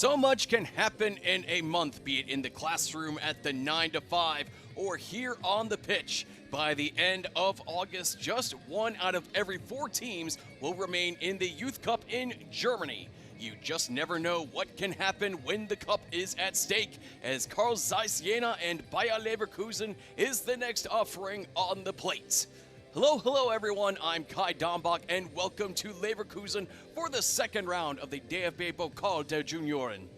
So much can happen in a month, be it in the classroom at the 9 to 5 or here on the pitch. By the end of August, just 1 out of every 4 teams will remain in the Youth Cup in Germany. You just never know what can happen when the cup is at stake, as Carl Zeiss Jena and Bayer Leverkusen is the next offering on the plate. Hello everyone, I'm Kai Dombach and welcome to Leverkusen for the second round of the DFB Pokal der Junioren.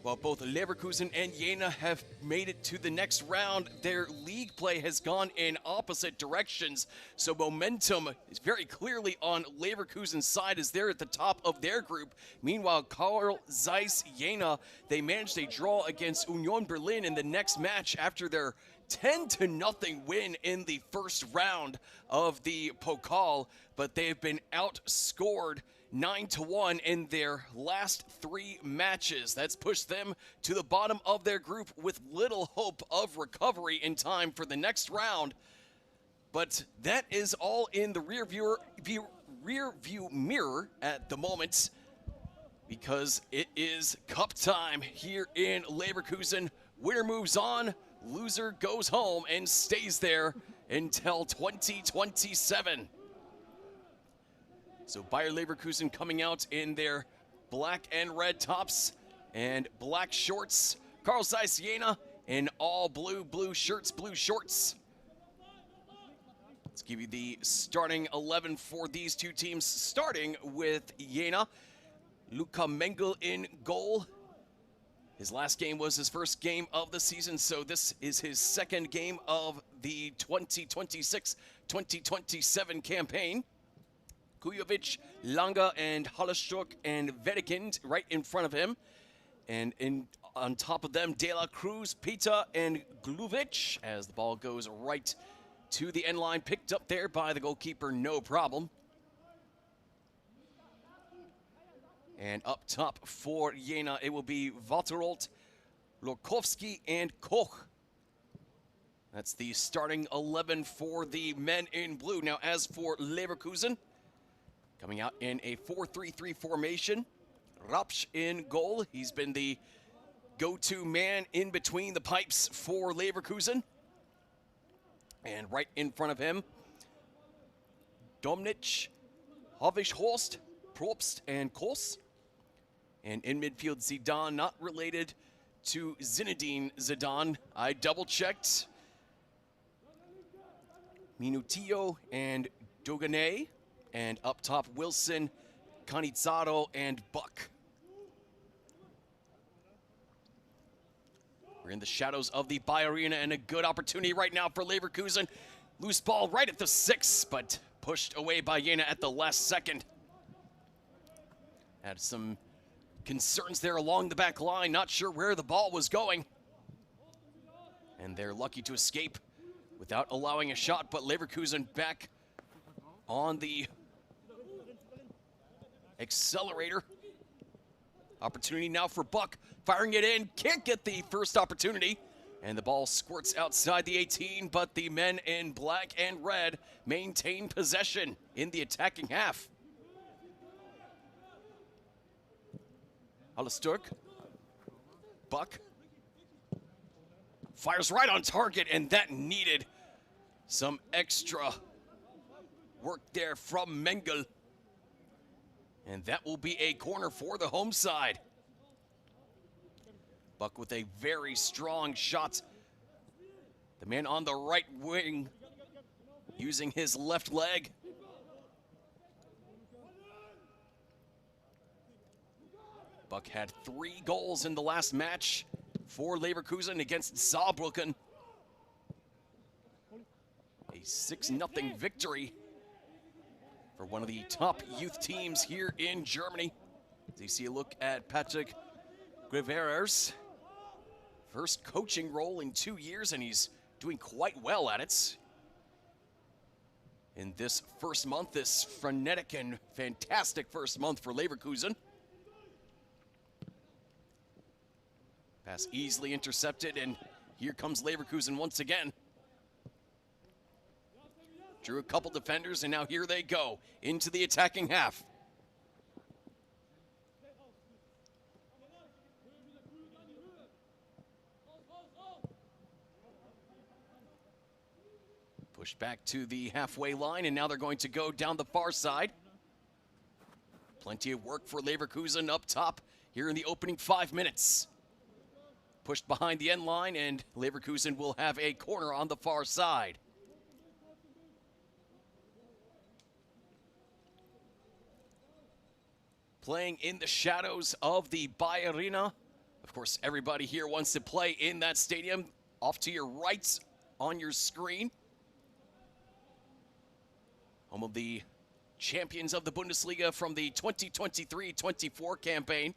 While both Leverkusen and Jena have made it to the next round, their league play has gone in opposite directions, so momentum is very clearly on Leverkusen's side as they're at the top of their group. Meanwhile, Carl Zeiss Jena, they managed a draw against Union Berlin in the next match after their 10-0 win in the first round of the Pokal, but they have been outscored 9-1 in their last 3 matches. That's pushed them to the bottom of their group with little hope of recovery in time for the next round. But that is all in the rear view mirror at the moment, because it is cup time here in Leverkusen. Winner moves on, loser goes home and stays there until 2027. So Bayer Leverkusen coming out in their black and red tops and black shorts. Carl Zeiss Jena in all blue shirts, blue shorts. Let's give you the starting 11 for these two teams, starting with Jena. Luca Mengel in goal. His last game was his first game of the season, so this is his second game of the 2026-2027 campaign. Kujovic, Langa, and Hallerstruck and Wedekind right in front of him. And on top of them, De La Cruz, Pita, and Gluvic, as the ball goes right to the end line, picked up there by the goalkeeper, no problem. And up top for Jena, it will be Waterholt, Lorkowski, and Koch. That's the starting 11 for the men in blue. Now, as for Leverkusen, coming out in a 4-3-3 formation, Rapsch in goal. He's been the go-to man in between the pipes for Leverkusen. And right in front of him, Domnich, Hovichhorst, Probst, and Kos. And in midfield, Zidane, not related to Zinedine Zidane. I double-checked. Minutillo and Dogane. And up top, Wilson, Canizzaro, and Buck. We're in the shadows of the Bayer Arena, and a good opportunity right now for Leverkusen. Loose ball right at the 6, but pushed away by Jena at the last second. Had some concerns there along the back line, not sure where the ball was going. And they're lucky to escape without allowing a shot, but Leverkusen back on the accelerator. Opportunity now for Buck, firing it in, can't get the first opportunity, and the ball squirts outside the 18, but the men in black and red maintain possession in the attacking half. Hallerstruck, Buck, fires right on target, and that needed some extra work there from Mengel. And that will be a corner for the home side. Buck with a very strong shot. The man on the right wing using his left leg. Buck had 3 goals in the last match for Leverkusen against Saarbrücken. A 6-0 victory for one of the top youth teams here in Germany. As you see a look at Patrick Griverers' first coaching role in 2 years, and he's doing quite well at it. In this first month, this frenetic and fantastic first month for Leverkusen. Pass easily intercepted, and here comes Leverkusen once again. Drew a couple defenders, and now here they go into the attacking half. Pushed back to the halfway line, and now they're going to go down the far side. Plenty of work for Leverkusen up top here in the opening 5 minutes. Pushed behind the end line, and Leverkusen will have a corner on the far side. Playing in the shadows of the Bayerina. Of course, everybody here wants to play in that stadium. Off to your right on your screen. Home of the champions of the Bundesliga from the 2023-24 campaign.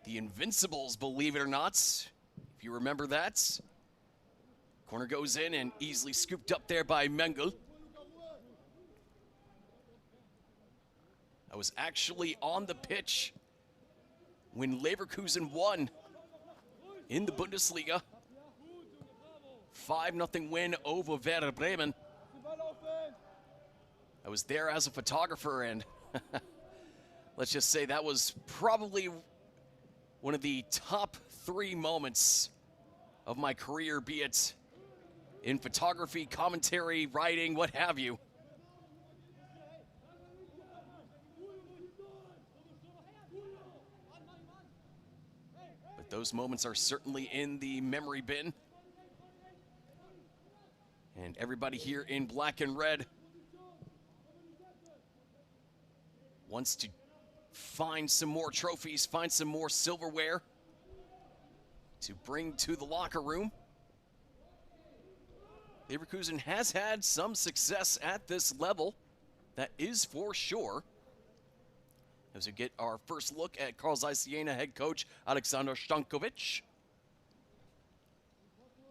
The Invincibles, believe it or not, if you remember that. Corner goes in and easily scooped up there by Mengel. I was actually on the pitch when Leverkusen won in the Bundesliga. 5-0 win over Werder Bremen. I was there as a photographer, and let's just say that was probably one of the top 3 moments of my career, be it in photography, commentary, writing, what have you. But those moments are certainly in the memory bin. And everybody here in black and red wants to find some more trophies, find some more silverware to bring to the locker room. Leverkusen has had some success at this level, that is for sure. As we get our first look at Zeiss Jena head coach Alexander Stankovic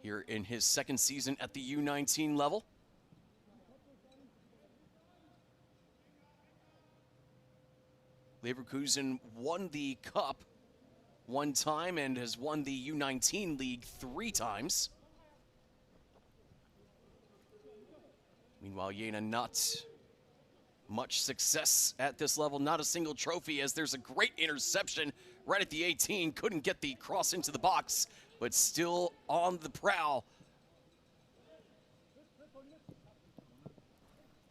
here in his 2nd season at the U19 level. Leverkusen won the Cup 1 time and has won the U19 League 3 times. Meanwhile, Jena not much success at this level, not a single trophy, as there's a great interception right at the 18. Couldn't get the cross into the box, but still on the prowl.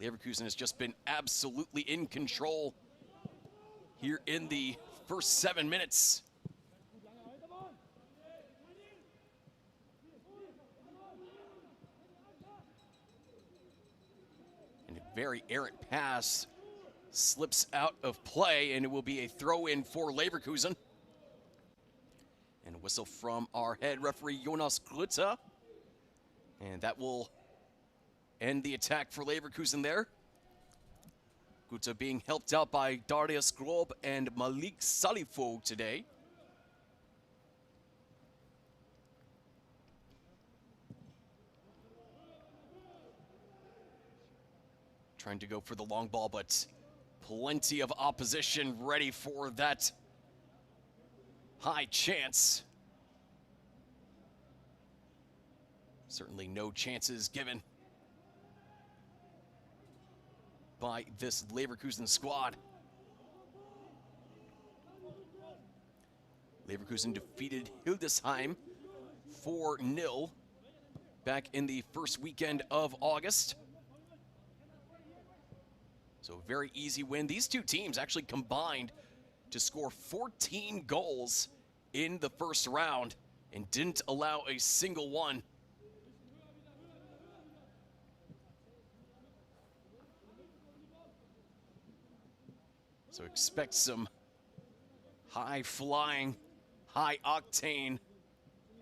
Leverkusen has just been absolutely in control here in the first 7 minutes. And a very errant pass slips out of play, and it will be a throw-in for Leverkusen. And a whistle from our head referee, Jonas Grütter. And that will end the attack for Leverkusen there. Grütter being helped out by Darius Grob and Malik Salifo today. Trying to go for the long ball, but plenty of opposition ready for that high chance. Certainly no chances given by this Leverkusen squad. Leverkusen defeated Hildesheim 4-0 back in the first weekend of August. So a very easy win. These two teams actually combined to score 14 goals in the first round and didn't allow a single one. So expect some high-flying, high-octane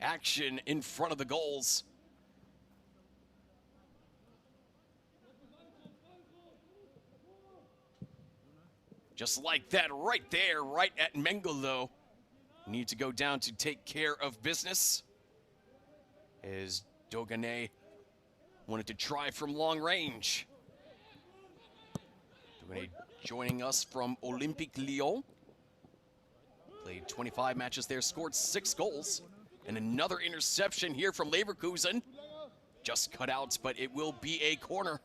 action in front of the goals. Just like that right there, right at Mengel, though. Need to go down to take care of business, as Dogane wanted to try from long range. Dogane joining us from Olympique Lyon. Played 25 matches there, scored 6 goals. And another interception here from Leverkusen. Just cut out, but it will be a corner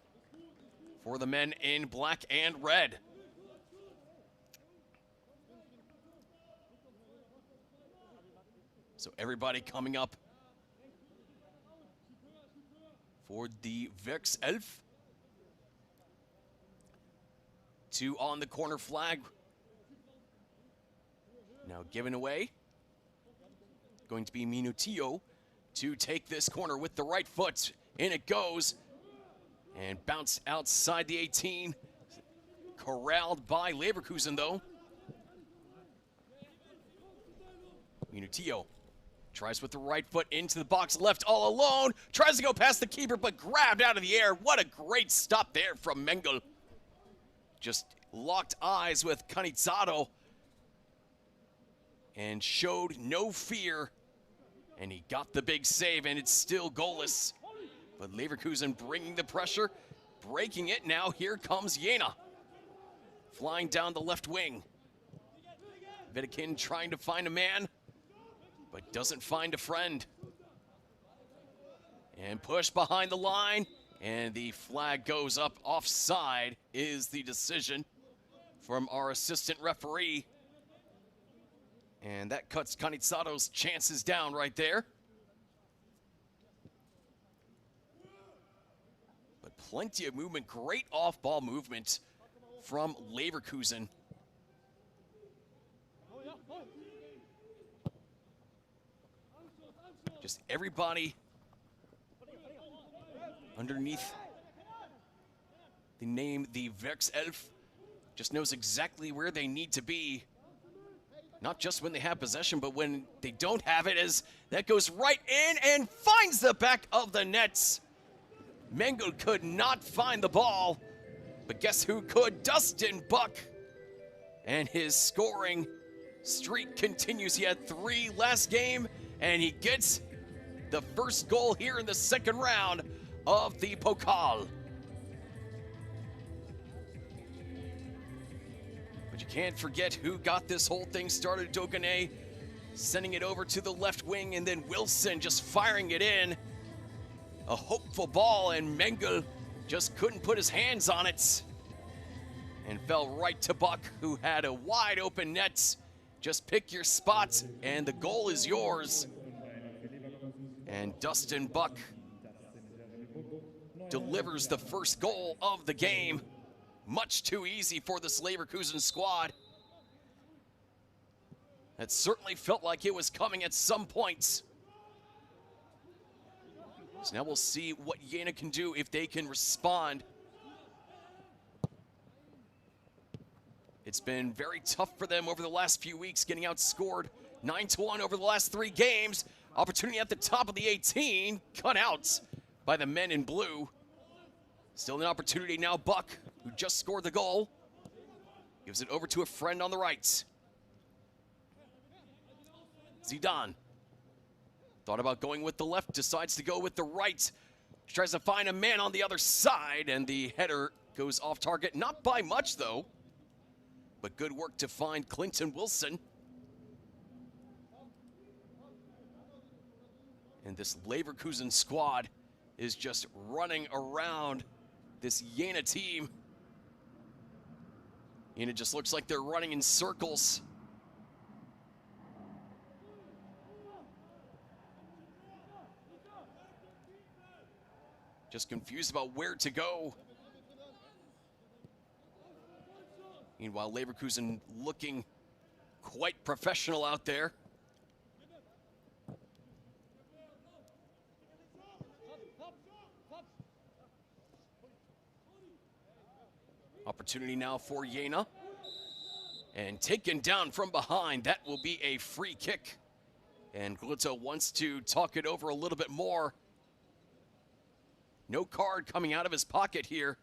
for the men in black and red. So everybody coming up for the Werkself. 2 on the corner flag. Now given away. Going to be Minutillo to take this corner with the right foot. In it goes. And bounced outside the 18. Corralled by Leverkusen though. Minutillo tries with the right foot into the box, left all alone. Tries to go past the keeper, but grabbed out of the air. What a great stop there from Mengel. Just locked eyes with Canizato and showed no fear. And he got the big save, and it's still goalless. But Leverkusen bringing the pressure, breaking it. Now here comes Jena. Flying down the left wing. Wedekind trying to find a man, but doesn't find a friend. And push behind the line, and the flag goes up. Offside is the decision from our assistant referee. And that cuts Canizato's chances down right there. But plenty of movement, great off-ball movement from Leverkusen. Just everybody underneath the name the Werkself just knows exactly where they need to be. Not just when they have possession, but when they don't have it, as that goes right in and finds the back of the nets. Mengel could not find the ball, but guess who could? Dustin Buck. And his scoring streak continues. He had 3 last game, and he gets the first goal here in the second round of the Pokal. But you can't forget who got this whole thing started. Dogane sending it over to the left wing, and then Wilson just firing it in. A hopeful ball, and Mengel just couldn't put his hands on it. And fell right to Buck, who had a wide open net. Just pick your spot, and the goal is yours. And Dustin Buck delivers the first goal of the game. Much too easy for this Leverkusen squad. It certainly felt like it was coming at some points. So now we'll see what Jena can do if they can respond. It's been very tough for them over the last few weeks, getting outscored 9-1 over the last 3 games. Opportunity at the top of the 18, cut out by the men in blue. Still an opportunity now. Buck, who just scored the goal, gives it over to a friend on the right. Zidane thought about going with the left, decides to go with the right. Tries to find a man on the other side, and the header goes off target. Not by much, though, but good work to find Clinton Wilson. And this Leverkusen squad is just running around this Jena team. And it just looks like they're running in circles. Just confused about where to go. Meanwhile, Leverkusen looking quite professional out there. Opportunity now for Jena. And taken down from behind. That will be a free kick. And Glutto wants to talk it over a little bit more. No card coming out of his pocket here.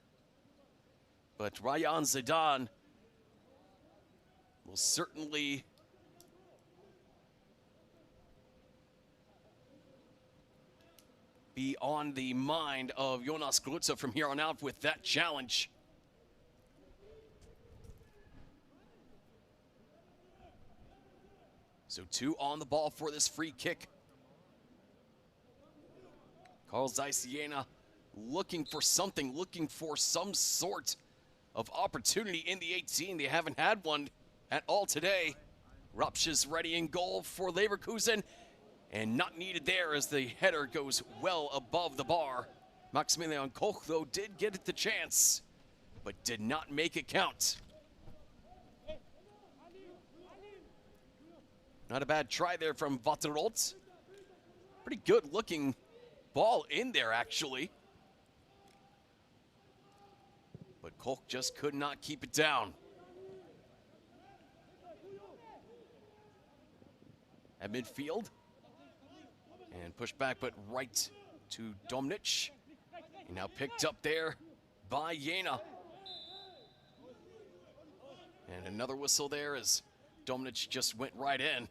But Rayan Zidane will certainly be on the mind of Jonas Glutzo from here on out with that challenge. So 2 on the ball for this free kick. Carl Zeiss Jena looking for something, looking for some sort of opportunity in the 18. They haven't had one at all today. Rupsch is ready in goal for Leverkusen, and not needed there as the header goes well above the bar. Maximilian Koch, though, did get the chance, but did not make it count. Not a bad try there from Vatterholt. Pretty good looking ball in there, actually. But Koch just could not keep it down. At midfield. And pushed back, but right to Domnic. And now picked up there by Jena. And another whistle there as Domnic just went right in.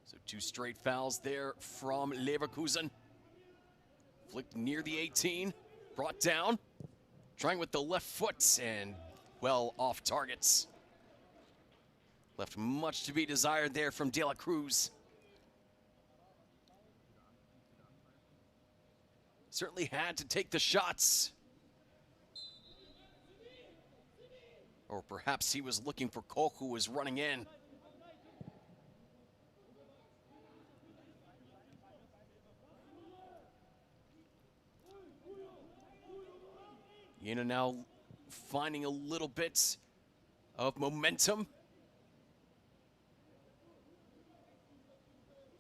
So 2 straight fouls there from Leverkusen. Flicked near the 18, brought down. Trying with the left foot and well off targets. Left much to be desired there from De La Cruz. Certainly had to take the shots. Or perhaps he was looking for Koch, who was running in. Jena now finding a little bit of momentum,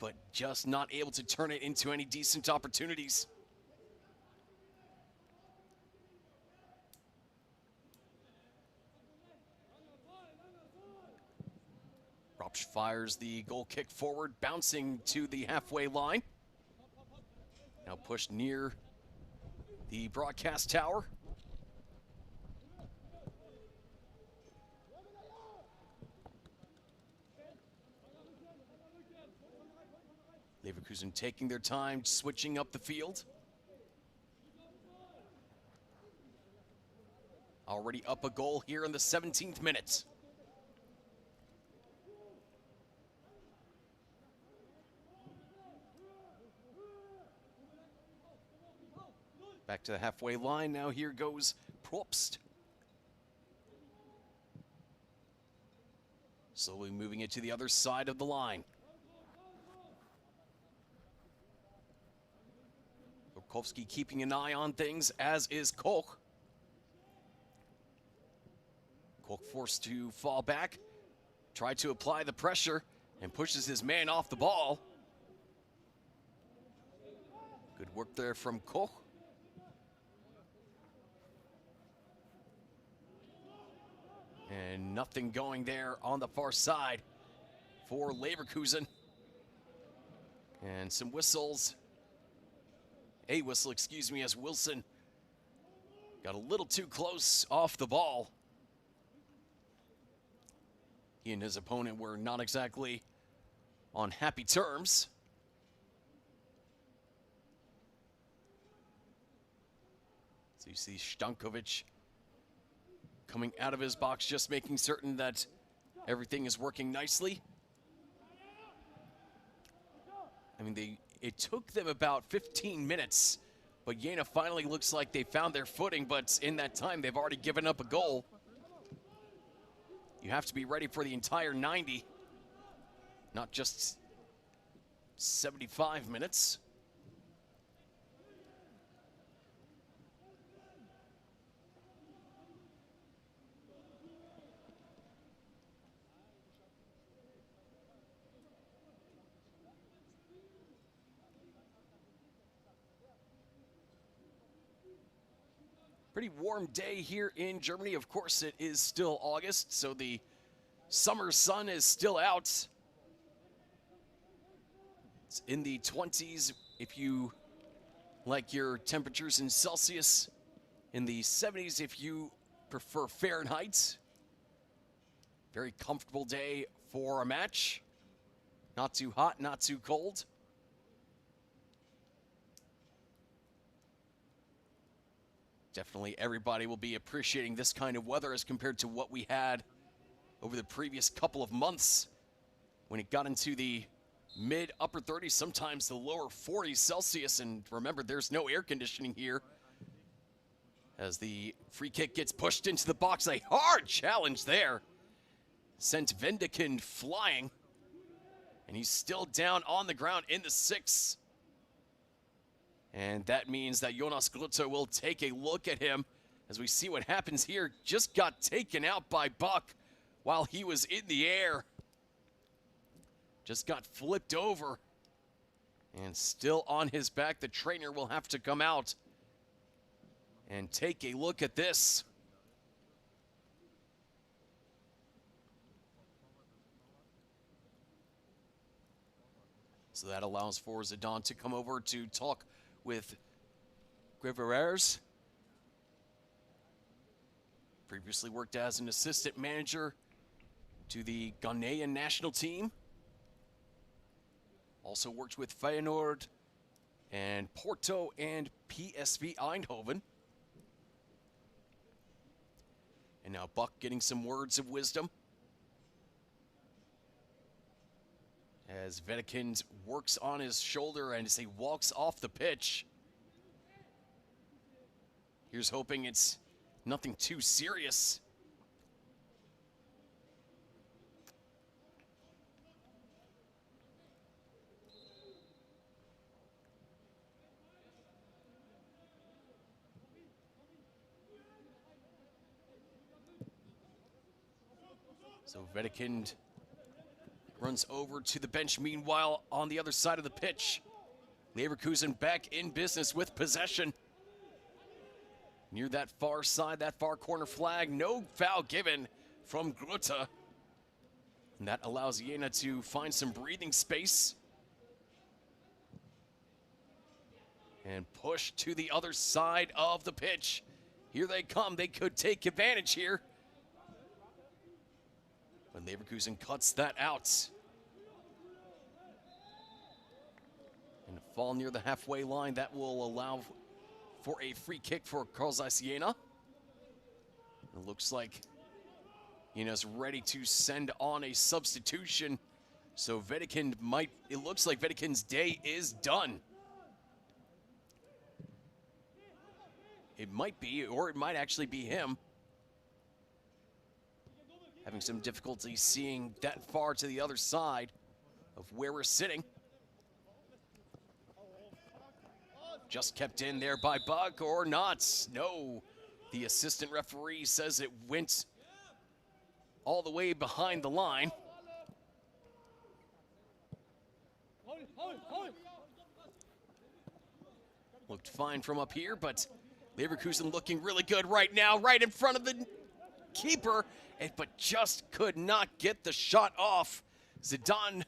but just not able to turn it into any decent opportunities. Ropsch fires the goal kick forward, bouncing to the halfway line. Now pushed near the broadcast tower. Leverkusen taking their time, switching up the field. Already up a goal here in the 17th minute. Back to the halfway line. Now here goes Probst. Slowly moving it to the other side of the line. Burkowski keeping an eye on things, as is Koch. Koch forced to fall back, tried to apply the pressure, and pushes his man off the ball. Good work there from Koch. And nothing going there on the far side for Leverkusen. And some whistles. A whistle, excuse me, as Wilson got a little too close off the ball. He and his opponent were not exactly on happy terms. So you see Stankovic coming out of his box, just making certain that everything is working nicely. I mean, it took them about 15 minutes, but Jena finally looks like they found their footing, but in that time, they've already given up a goal. You have to be ready for the entire 90, not just 75 minutes. Pretty warm day here in Germany. Of course, it is still August, so the summer sun is still out. It's in the 20s if you like your temperatures in Celsius, in the 70s if you prefer Fahrenheit. Very comfortable day for a match. Not too hot, not too cold. Definitely everybody will be appreciating this kind of weather as compared to what we had over the previous couple of months when it got into the mid-upper 30s, sometimes the lower 40s Celsius. And remember, there's no air conditioning here. As the free kick gets pushed into the box, a hard challenge there. Sent Vendekind flying. And he's still down on the ground in the 6. And that means that Jonas Glutzer will take a look at him as we see what happens here. Just got taken out by Buck while he was in the air. Just got flipped over. And still on his back, the trainer will have to come out and take a look at this. So that allows for Zidane to come over to talk with Griveres. Previously worked as an assistant manager to the Ghanaian national team. Also worked with Feyenoord and Porto and PSV Eindhoven. And now Buck getting some words of wisdom as Wedekind works on his shoulder and as he walks off the pitch. Here's hoping it's nothing too serious. So Wedekind runs over to the bench. Meanwhile, on the other side of the pitch, Leverkusen back in business with possession. Near that far side, that far corner flag, no foul given from Grutta. And that allows Jena to find some breathing space. And push to the other side of the pitch. Here they come, they could take advantage here. But Leverkusen cuts that out. And a fall near the halfway line, that will allow for a free kick for Zeiss Jena. It looks like Jena's ready to send on a substitution. So Wedekind it looks like Wedekind's day is done. It might be, or it might actually be him. Having some difficulty seeing that far to the other side of where we're sitting. Just kept in there by Buck or not. No, the assistant referee says it went all the way behind the line. Looked fine from up here, but Leverkusen looking really good right now, right in front of the keeper, but just could not get the shot off. Zidane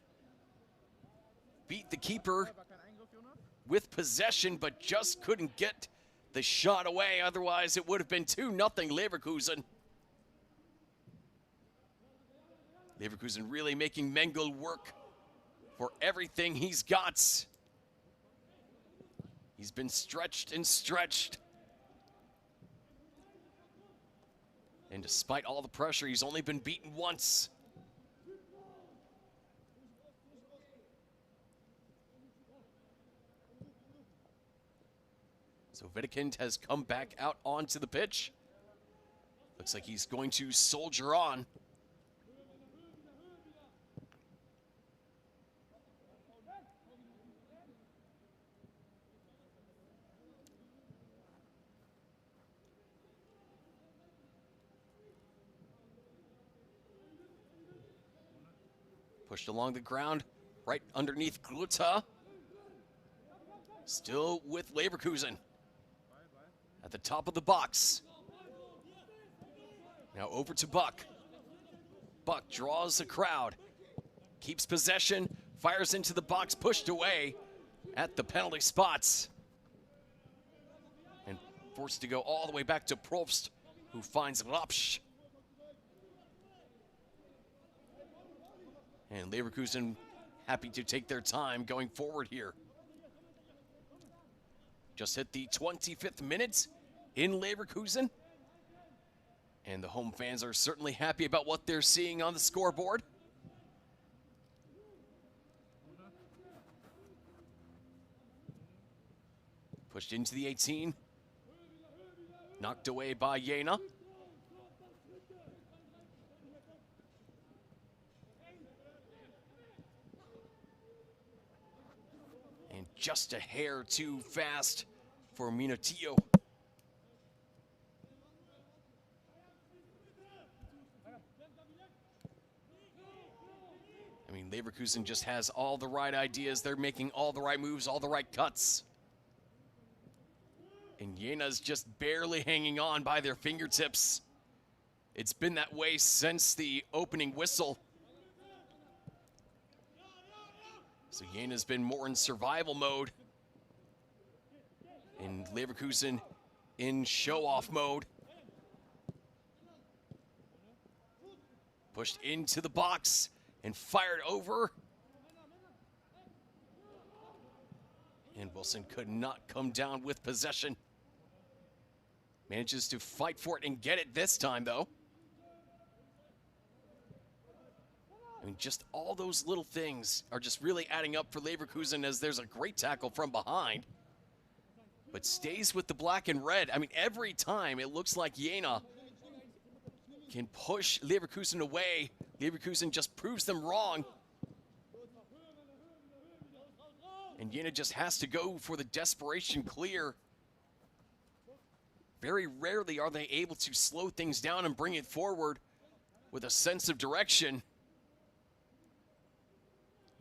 beat the keeper with possession, but just couldn't get the shot away. Otherwise, it would have been 2-0 Leverkusen. Leverkusen really making Mengel work for everything he's got. He's been stretched and stretched. And despite all the pressure, he's only been beaten once. So Wedekind has come back out onto the pitch. Looks like he's going to soldier on. Pushed along the ground, right underneath Glutta. Still with Leverkusen. At the top of the box. Now over to Buck. Buck draws the crowd. Keeps possession, fires into the box, pushed away at the penalty spots. And forced to go all the way back to Probst, who finds Rapsch. And Leverkusen happy to take their time going forward here. Just hit the 25th minute in Leverkusen. And the home fans are certainly happy about what they're seeing on the scoreboard. Pushed into the 18. Knocked away by Jena. just a hair too fast for Minotillo. I mean, Leverkusen just has all the right ideas. They're making all the right moves, all the right cuts. And Jena's just barely hanging on by their fingertips. It's been that way since the opening whistle. So Jena's been more in survival mode. And Leverkusen in show-off mode. Pushed into the box and fired over. And Wilson could not come down with possession. Manages to fight for it and get it this time, though. I mean, just all those little things are just really adding up for Leverkusen, as there's a great tackle from behind. But stays with the black and red. I mean, every time it looks like Jena can push Leverkusen away. Leverkusen just proves them wrong. And Jena just has to go for the desperation clear. Very rarely are they able to slow things down and bring it forward with a sense of direction.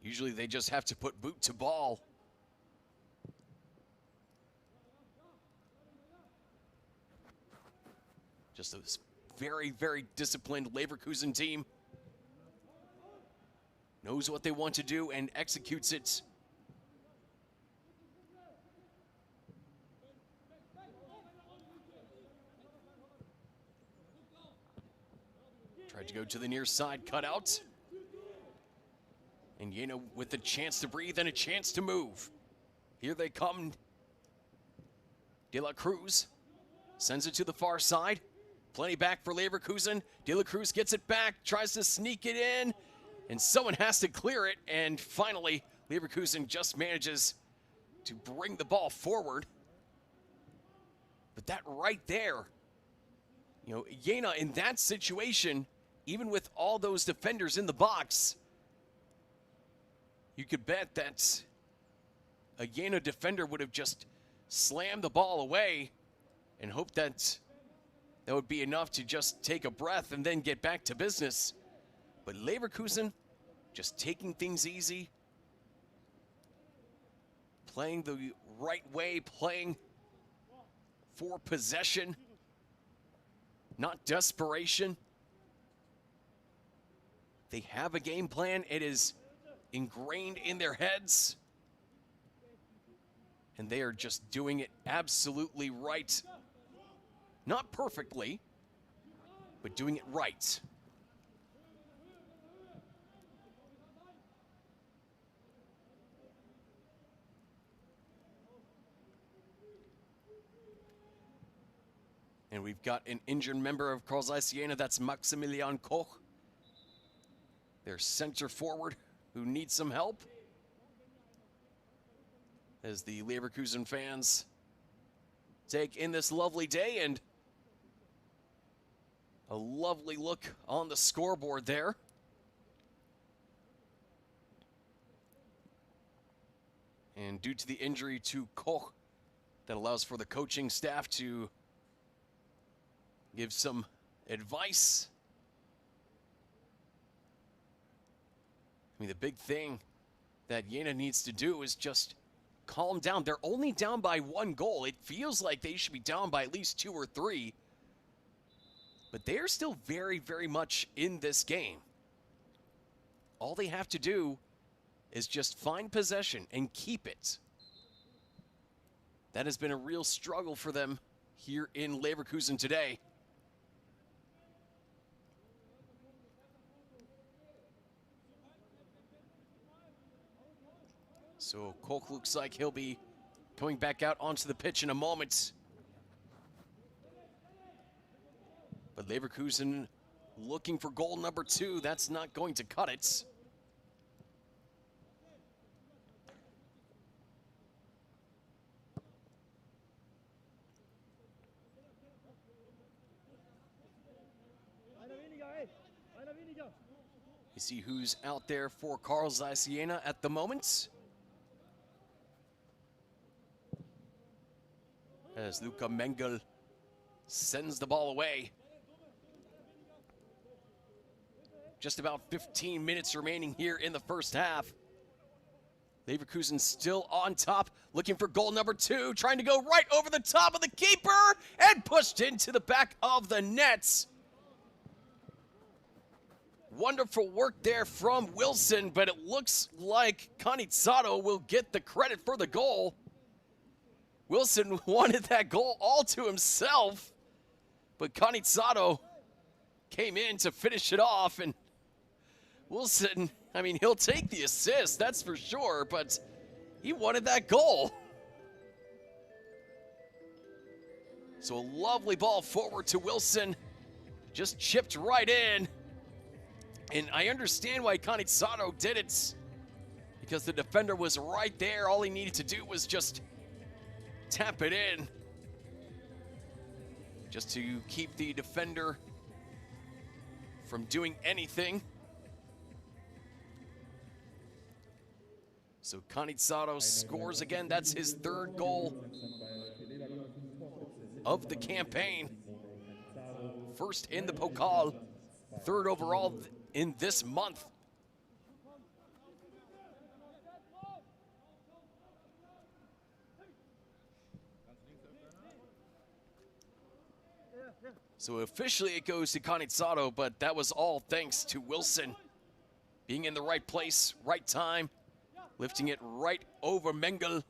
Usually they just have to put boot to ball. Just a very, very disciplined Leverkusen team. Knows what they want to do and executes it. Tried to go to the near side cutout. And Jena with a chance to breathe and a chance to move. Here they come. De La Cruz sends it to the far side. Plenty back for Leverkusen. De La Cruz gets it back, tries to sneak it in, and someone has to clear it. And finally, Leverkusen just manages to bring the ball forward. But that right there, you know, Jena in that situation, even with all those defenders in the box, you could bet that a Jena defender would have just slammed the ball away and hoped that that would be enough to just take a breath and then get back to business. But Leverkusen just taking things easy, playing the right way, playing for possession, not desperation. They have a game plan. It is ingrained in their heads. And they are just doing it absolutely right. Not perfectly, but doing it right. And we've got an injured member of Zeiss Jena, that's Maximilian Koch, their center forward, who needs some help. As the Leverkusen fans take in this lovely day, and a lovely look on the scoreboard there. And due to the injury to Koch, that allows for the coaching staff to give some advice. I mean, the big thing that Jena needs to do is just calm down. They're only down by 1 goal. It feels like they should be down by at least 2 or 3. But they're still very, very much in this game. All they have to do is just find possession and keep it. That has been a real struggle for them here in Leverkusen today. So Koch looks like he'll be coming back out onto the pitch in a moment. But Leverkusen looking for goal number 2. That's not going to cut it. You see who's out there for Zeiss Jena at the moment. as Luka Mengel sends the ball away. Just about 15 minutes remaining here in the first half. Leverkusen still on top, looking for goal number 2, trying to go right over the top of the keeper and pushed into the back of the nets. Wonderful work there from Wilson, but it looks like Canizato will get the credit for the goal. Wilson wanted that goal all to himself, but Canizato came in to finish it off, and Wilson, I mean, he'll take the assist, that's for sure, but he wanted that goal. So a lovely ball forward to Wilson, just chipped right in. And I understand why Canizato did it, because the defender was right there. All he needed to do was just tap it in, just to keep the defender from doing anything. So Canizato scores again. That's his 3rd goal of the campaign. 1st in the Pokal, 3rd overall in this month. So officially it goes to Canizato, but that was all thanks to Wilson being in the right place, right time, lifting it right over Mengel.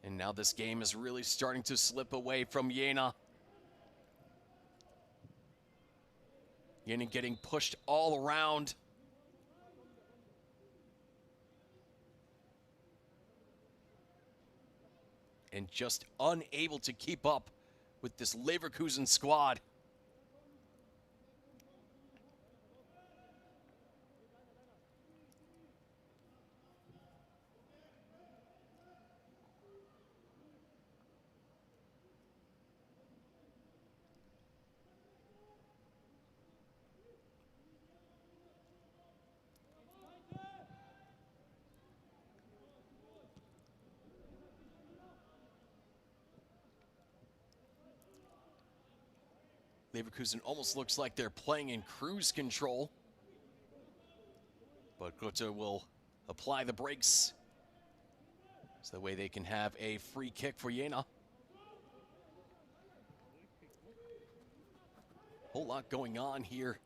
And now this game is really starting to slip away from Jena. Jena getting pushed all around. And just unable to keep up with this Leverkusen squad. Leverkusen almost looks like they're playing in cruise control. But Grote will apply the brakes, so that way they can have a free kick for Jena. Whole lot going on here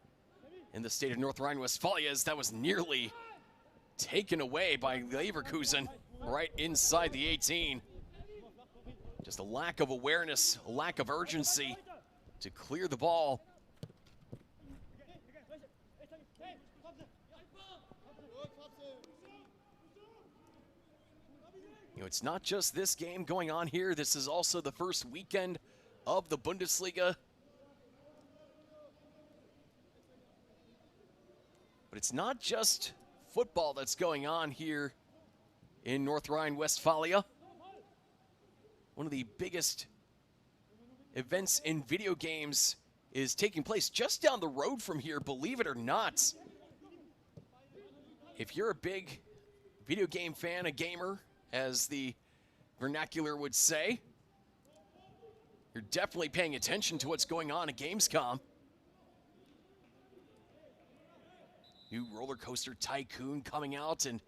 in the state of North Rhine-Westphalia, as that was nearly taken away by Leverkusen right inside the 18. Just a lack of awareness, a lack of urgency to clear the ball. You know, it's not just this game going on here. This is also the first weekend of the Bundesliga. But it's not just football that's going on here in North Rhine-Westphalia. One of the biggest events in video games is taking place just down the road from here, believe it or not. If you're a big video game fan, a gamer, as the vernacular would say, you're definitely paying attention to what's going on at Gamescom. New Roller Coaster Tycoon coming out, and,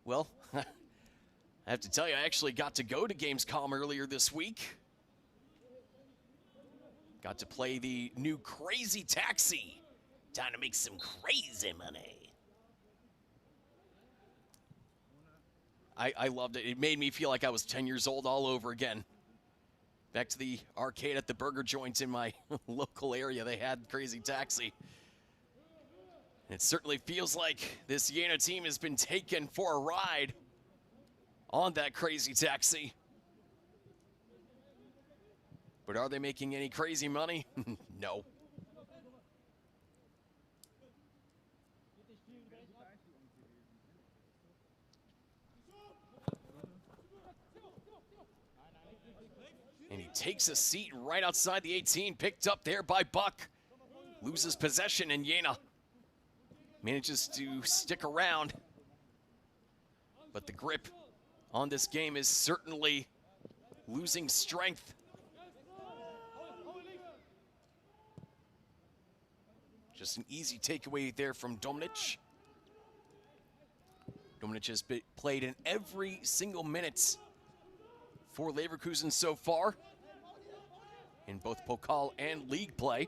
well, I have to tell you, I actually got to go to Gamescom earlier this week. Got to play the new Crazy Taxi. Time to make some crazy money. I loved it. It made me feel like I was 10 years old all over again. Back to the arcade at the burger joint in my local area. They had Crazy Taxi. It certainly feels like this Jena team has been taken for a ride on that Crazy Taxi. But are they making any crazy money? No. And he takes a seat right outside the 18, picked up there by Buck. loses possession, and Jena manages to stick around. But the grip on this game is certainly losing strength. Just an easy takeaway there from Domnic. Domnic has played in every single minute for Leverkusen so far in both Pokal and league play.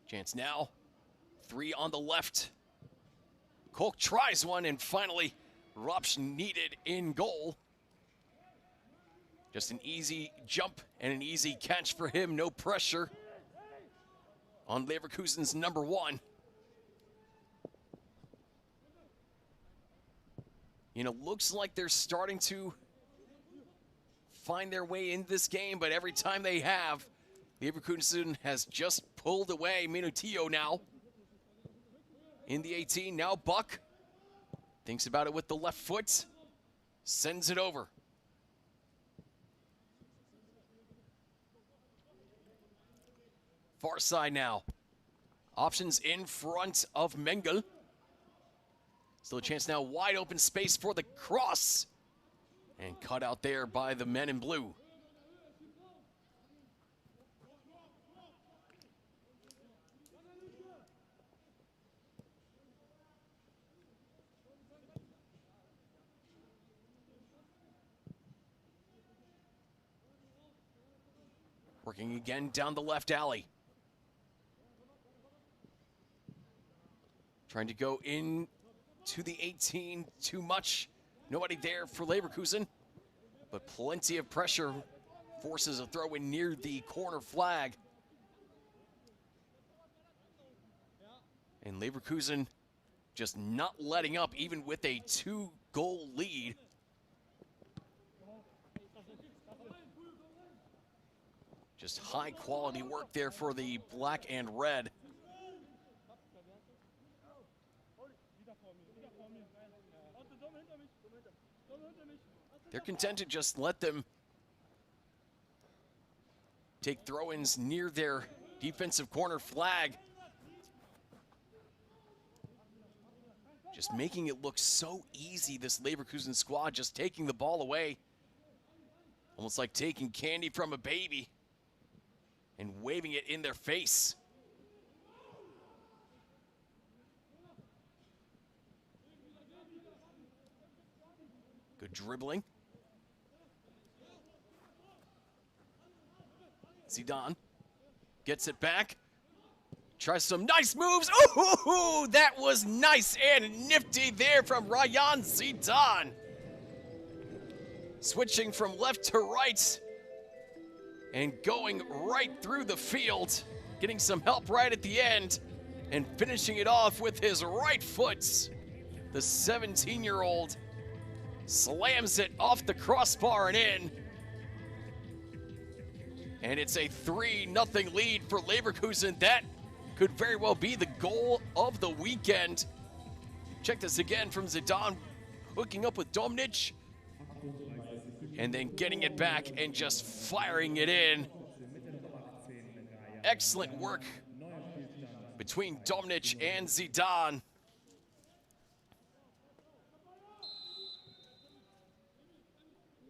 Chance now, 3 on the left. Kolk tries one, and finally Ropsch needed in goal. Just an easy jump and an easy catch for him, no pressure on Leverkusen's number 1. You know, looks like they're starting to find their way in this game, but every time they have, Leverkusen has just pulled away. Minutillo now in the 18. Now Buck thinks about it with the left foot, sends it over. Far side now. Options in front of Mengel. Still a chance now, wide open space for the cross. And cut out there by the men in blue. Working again down the left alley. Trying to go in to the 18, too much. Nobody there for Leverkusen, but plenty of pressure. Forces a throw in near the corner flag. And Leverkusen just not letting up, even with a 2-goal lead. Just high quality work there for the black and red. They're content to just let them take throw-ins near their defensive corner flag. Just making it look so easy, this Leverkusen squad, just taking the ball away. Almost like taking candy from a baby and waving it in their face. Good dribbling. Zidane gets it back. Tries some nice moves. Ooh, that was nice and nifty there from Ryan Zidane. Switching from left to right and going right through the field. Getting some help right at the end and finishing it off with his right foot. The 17-year-old slams it off the crossbar and in. And it's a 3-0 lead for Leverkusen. That could very well be the goal of the weekend. Check this again from Zidane, hooking up with Domnic, and then getting it back and just firing it in. Excellent work between Domnic and Zidane.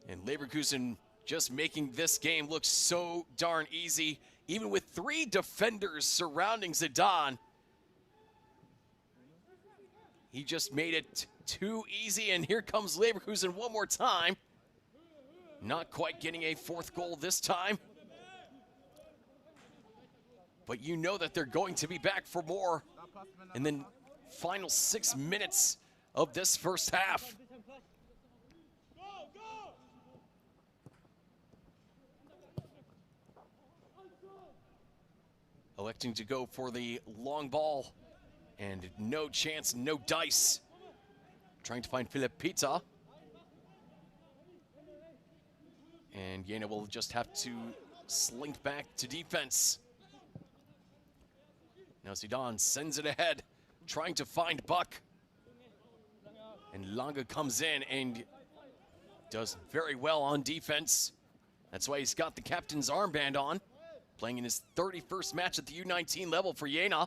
And Leverkusen just making this game look so darn easy, even with 3 defenders surrounding Zidane. He just made it too easy, and here comes Leverkusen one more time. Not quite getting a 4th goal this time. But you know that they're going to be back for more in the final 6 minutes of this first half. Electing to go for the long ball, and no chance, no dice. Trying to find Philip Pita. And Jena will just have to slink back to defense. Now Zidane sends it ahead, trying to find Buck. And Lange comes in and does very well on defense. That's why he's got the captain's armband on, playing in his 31st match at the U19 level for Jena.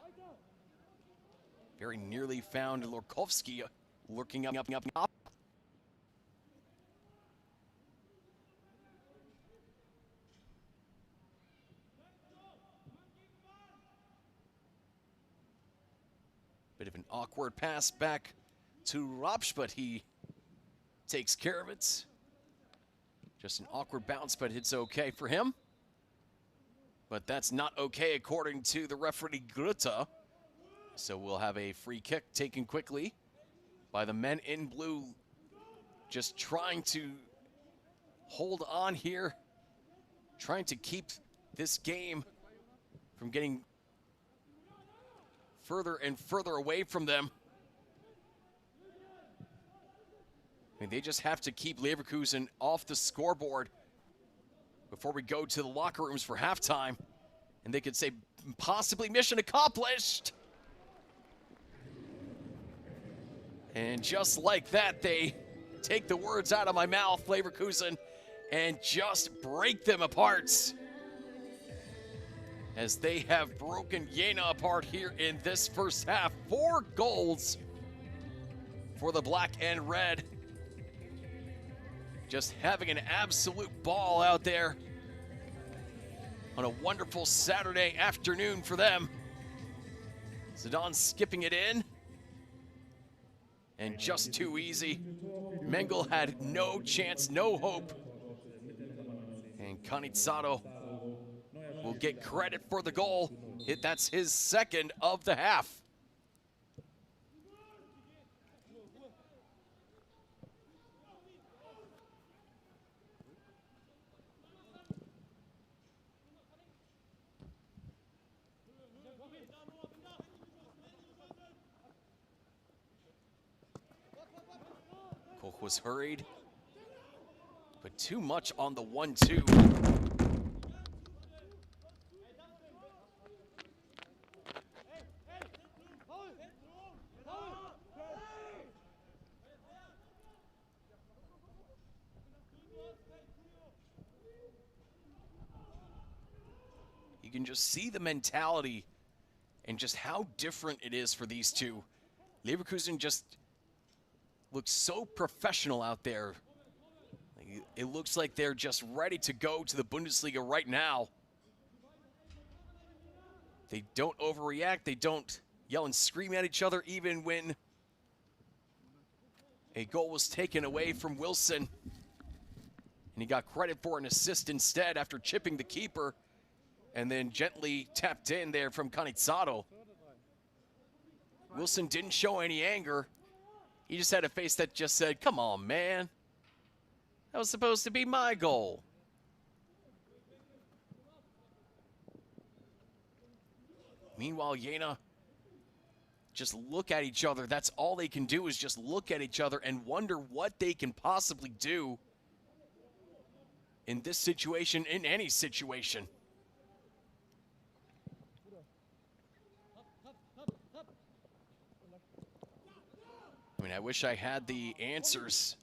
Very nearly found Lorkovsky lurking up. Bit of an awkward pass back to Rapsch, but he takes care of it. Just an awkward bounce, but it's okay for him. But that's not okay according to the referee Grutta. So we'll have a free kick taken quickly by the men in blue, just trying to hold on here, trying to keep this game from getting further and further away from them. I mean, they just have to keep Leverkusen off the scoreboard before we go to the locker rooms for halftime. And they could say, possibly mission accomplished. And just like that, they take the words out of my mouth, Leverkusen, and just break them apart. As they have broken Jena apart here in this first half. 4 goals for the black and red. Just having an absolute ball out there on a wonderful Saturday afternoon for them. Zidane skipping it in. And just too easy. Mengel had no chance, no hope. And Canizato will get credit for the goal. That's his second of the half. Koch was hurried, but too much on the 1-2. You can just see the mentality and just how different it is for these two. Leverkusen just looks so professional out there. It looks like they're just ready to go to the Bundesliga right now. They don't overreact. They don't yell and scream at each other even when a goal was taken away from Wilson. And he got credit for an assist instead after chipping the keeper and then gently tapped in there from Canizato. Wilson didn't show any anger. He just had a face that just said, come on, man. That was supposed to be my goal. Meanwhile, Jena just look at each other. That's all they can do is just look at each other and wonder what they can possibly do in this situation, in any situation. I mean, I wish I had the answers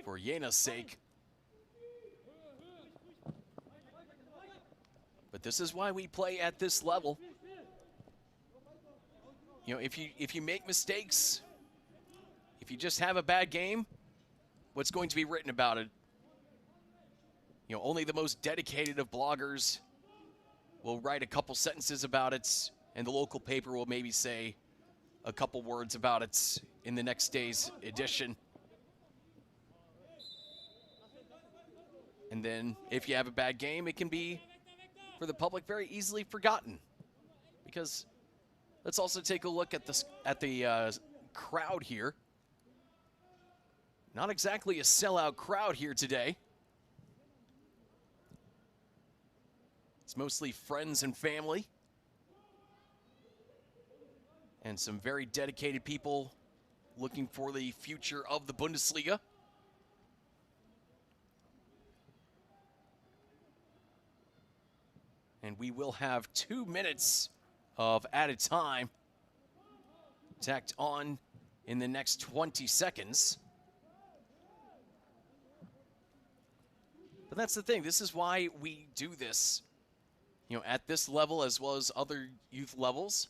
for Jena's sake. But this is why we play at this level. You know, if you make mistakes, if you just have a bad game, what's going to be written about it? You know, only the most dedicated of bloggers will write a couple sentences about it, and the local paper will maybe say a couple words about it in the next day's edition. And then if you have a bad game, it can be, for the public, very easily forgotten. Because let's also take a look at the crowd here. Not exactly a sellout crowd here today. It's mostly friends and family. And some very dedicated people looking for the future of the Bundesliga. And And we will have 2 minutes of added time tacked on in the next 20 seconds. But that's the thing. This is why we do this, you know, at this level as well as other youth levels.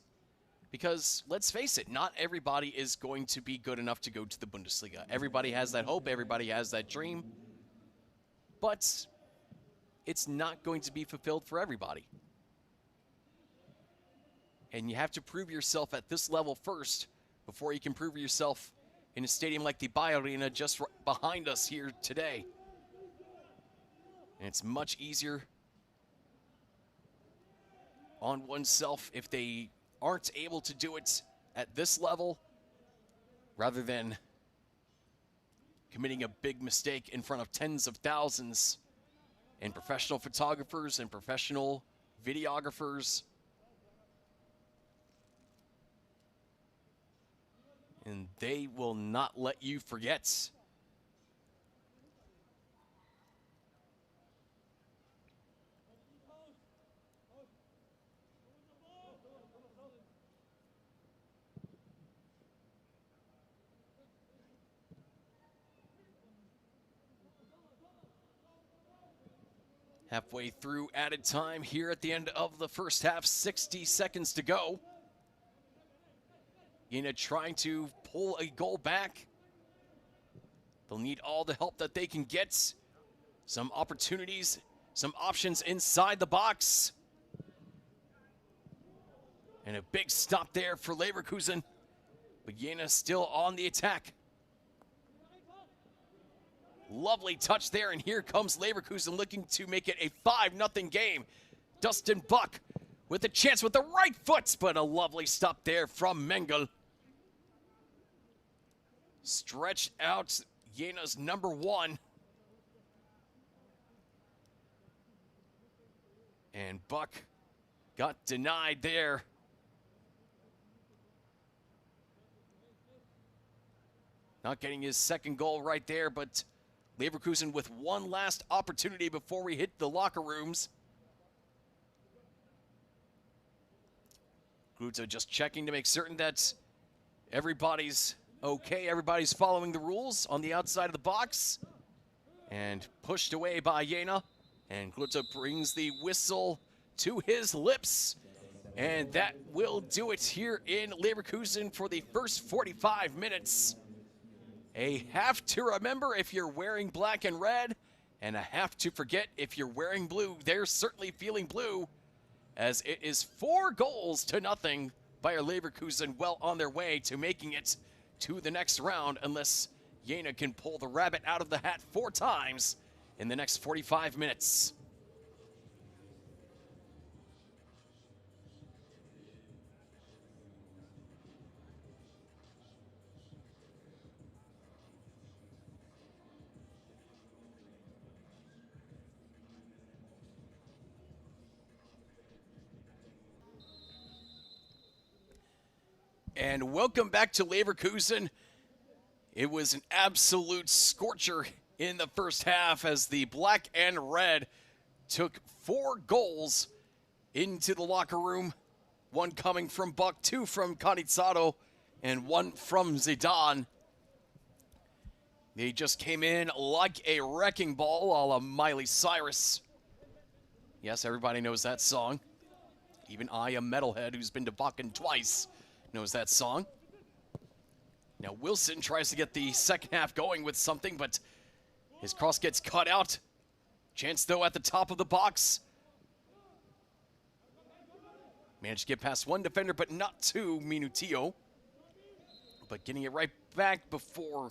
Because let's face it, not everybody is going to be good enough to go to the Bundesliga. Everybody has that hope. Everybody has that dream. But it's not going to be fulfilled for everybody. And you have to prove yourself at this level first before you can prove yourself in a stadium like the Bayer Arena just behind us here today. And it's much easier on oneself if they aren't able to do it at this level rather than committing a big mistake in front of tens of thousands and professional photographers and professional videographers. And they will not let you forget. Halfway through added time here at the end of the first half, 60 seconds to go. Jena trying to pull a goal back. They'll need all the help that they can get. Some opportunities, some options inside the box. And a big stop there for Leverkusen. But Jena still on the attack. Lovely touch there, and here comes Leverkusen looking to make it a 5-0 game. Dustin Buck with a chance with the right foot, but a lovely stop there from Mengel. Stretched out Jena's number 1. And Buck got denied there. Not getting his second goal right there, but Leverkusen with one last opportunity before we hit the locker rooms. Gruta just checking to make certain that everybody's okay, everybody's following the rules on the outside of the box. And pushed away by Jena. And Gruta brings the whistle to his lips. And that will do it here in Leverkusen for the first 45 minutes. A have to remember if you're wearing black and red, and a have to forget if you're wearing blue. They're certainly feeling blue, as it is 4-0 Bayer Leverkusen, well on their way to making it to the next round, unless Jena can pull the rabbit out of the hat 4 times in the next 45 minutes. And welcome back to Leverkusen. It was an absolute scorcher in the first half as the black and red took 4 goals into the locker room. 1 coming from Buck, 2 from Canizato, and 1 from Zidane. They just came in like a wrecking ball a la Miley Cyrus. Yes, everybody knows that song. Even I, a metalhead who's been to Wacken twice, knows that song. Now Wilson tries to get the second half going with something, but his cross gets cut out. Chance though at the top of the box. Managed to get past 1 defender, but not 2, Minutillo. But getting it right back before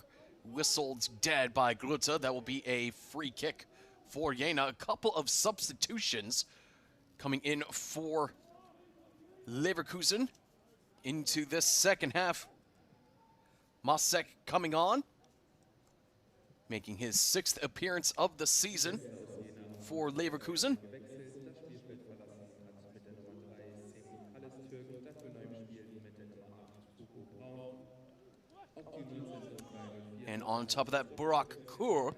whistled dead by Gruta. That will be a free kick for Jena. A couple of substitutions coming in for Leverkusen into this second half. Masek coming on, making his 6th appearance of the season for Leverkusen. And on top of that, Burak Kur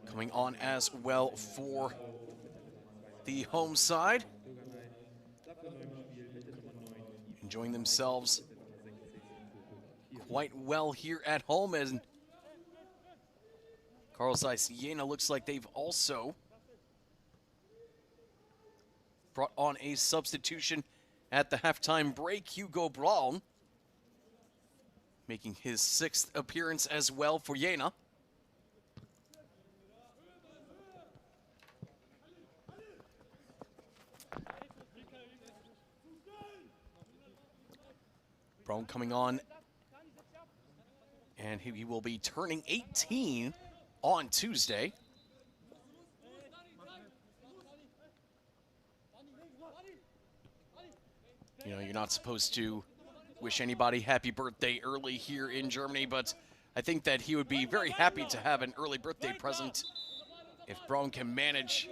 coming on as well for the home side, enjoying themselves quite well here at home, and Zeiss Jena looks like they've also brought on a substitution at the halftime break. Hugo Braun making his 6th appearance as well for Jena. Braun coming on, and he will be turning 18 on Tuesday. You know, you're not supposed to wish anybody happy birthday early here in Germany, but I think that he would be very happy to have an early birthday present if Braun can manage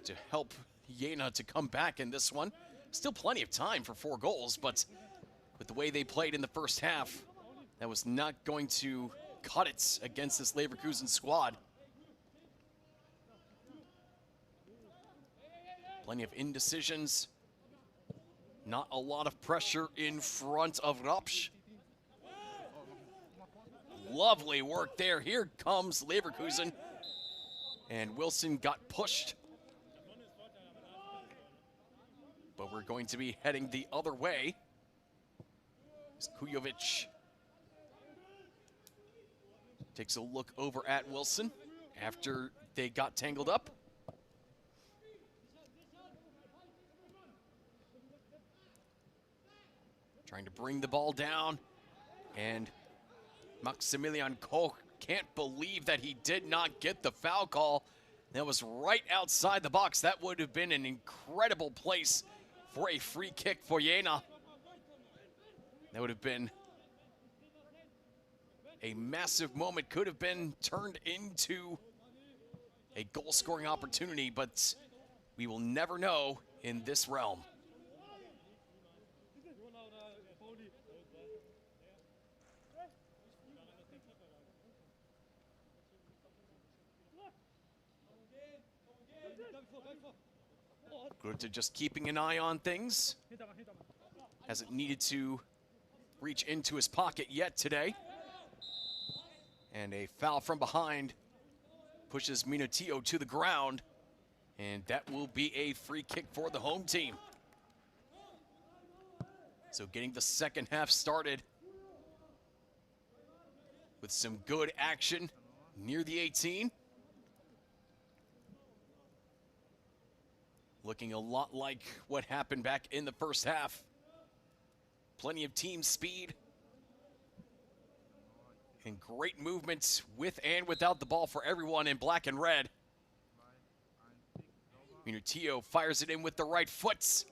to help Jena to come back in this one. Still plenty of time for 4 goals, but with the way they played in the first half, that was not going to cut it against this Leverkusen squad. Plenty of indecisions. Not a lot of pressure in front of Rapsch. Lovely work there. Here comes Leverkusen. And Wilson got pushed. But we're going to be heading the other way. Kujovic takes a look over at Wilson after they got tangled up. Trying to bring the ball down, and Maximilian Koch can't believe that he did not get the foul call. That was right outside the box. That would have been an incredible place for a free kick for Jena. That would have been a massive moment, could have been turned into a goal-scoring opportunity, but we will never know in this realm. Good to just keeping an eye on things. Hasn't needed to reach into his pocket yet today. And a foul from behind pushes Minutio to the ground. And that will be a free kick for the home team. So getting the second half started with some good action near the 18. Looking a lot like what happened back in the first half. Plenty of team speed. And great movements with and without the ball for everyone in black and red. Minutio fires it in with the right foot.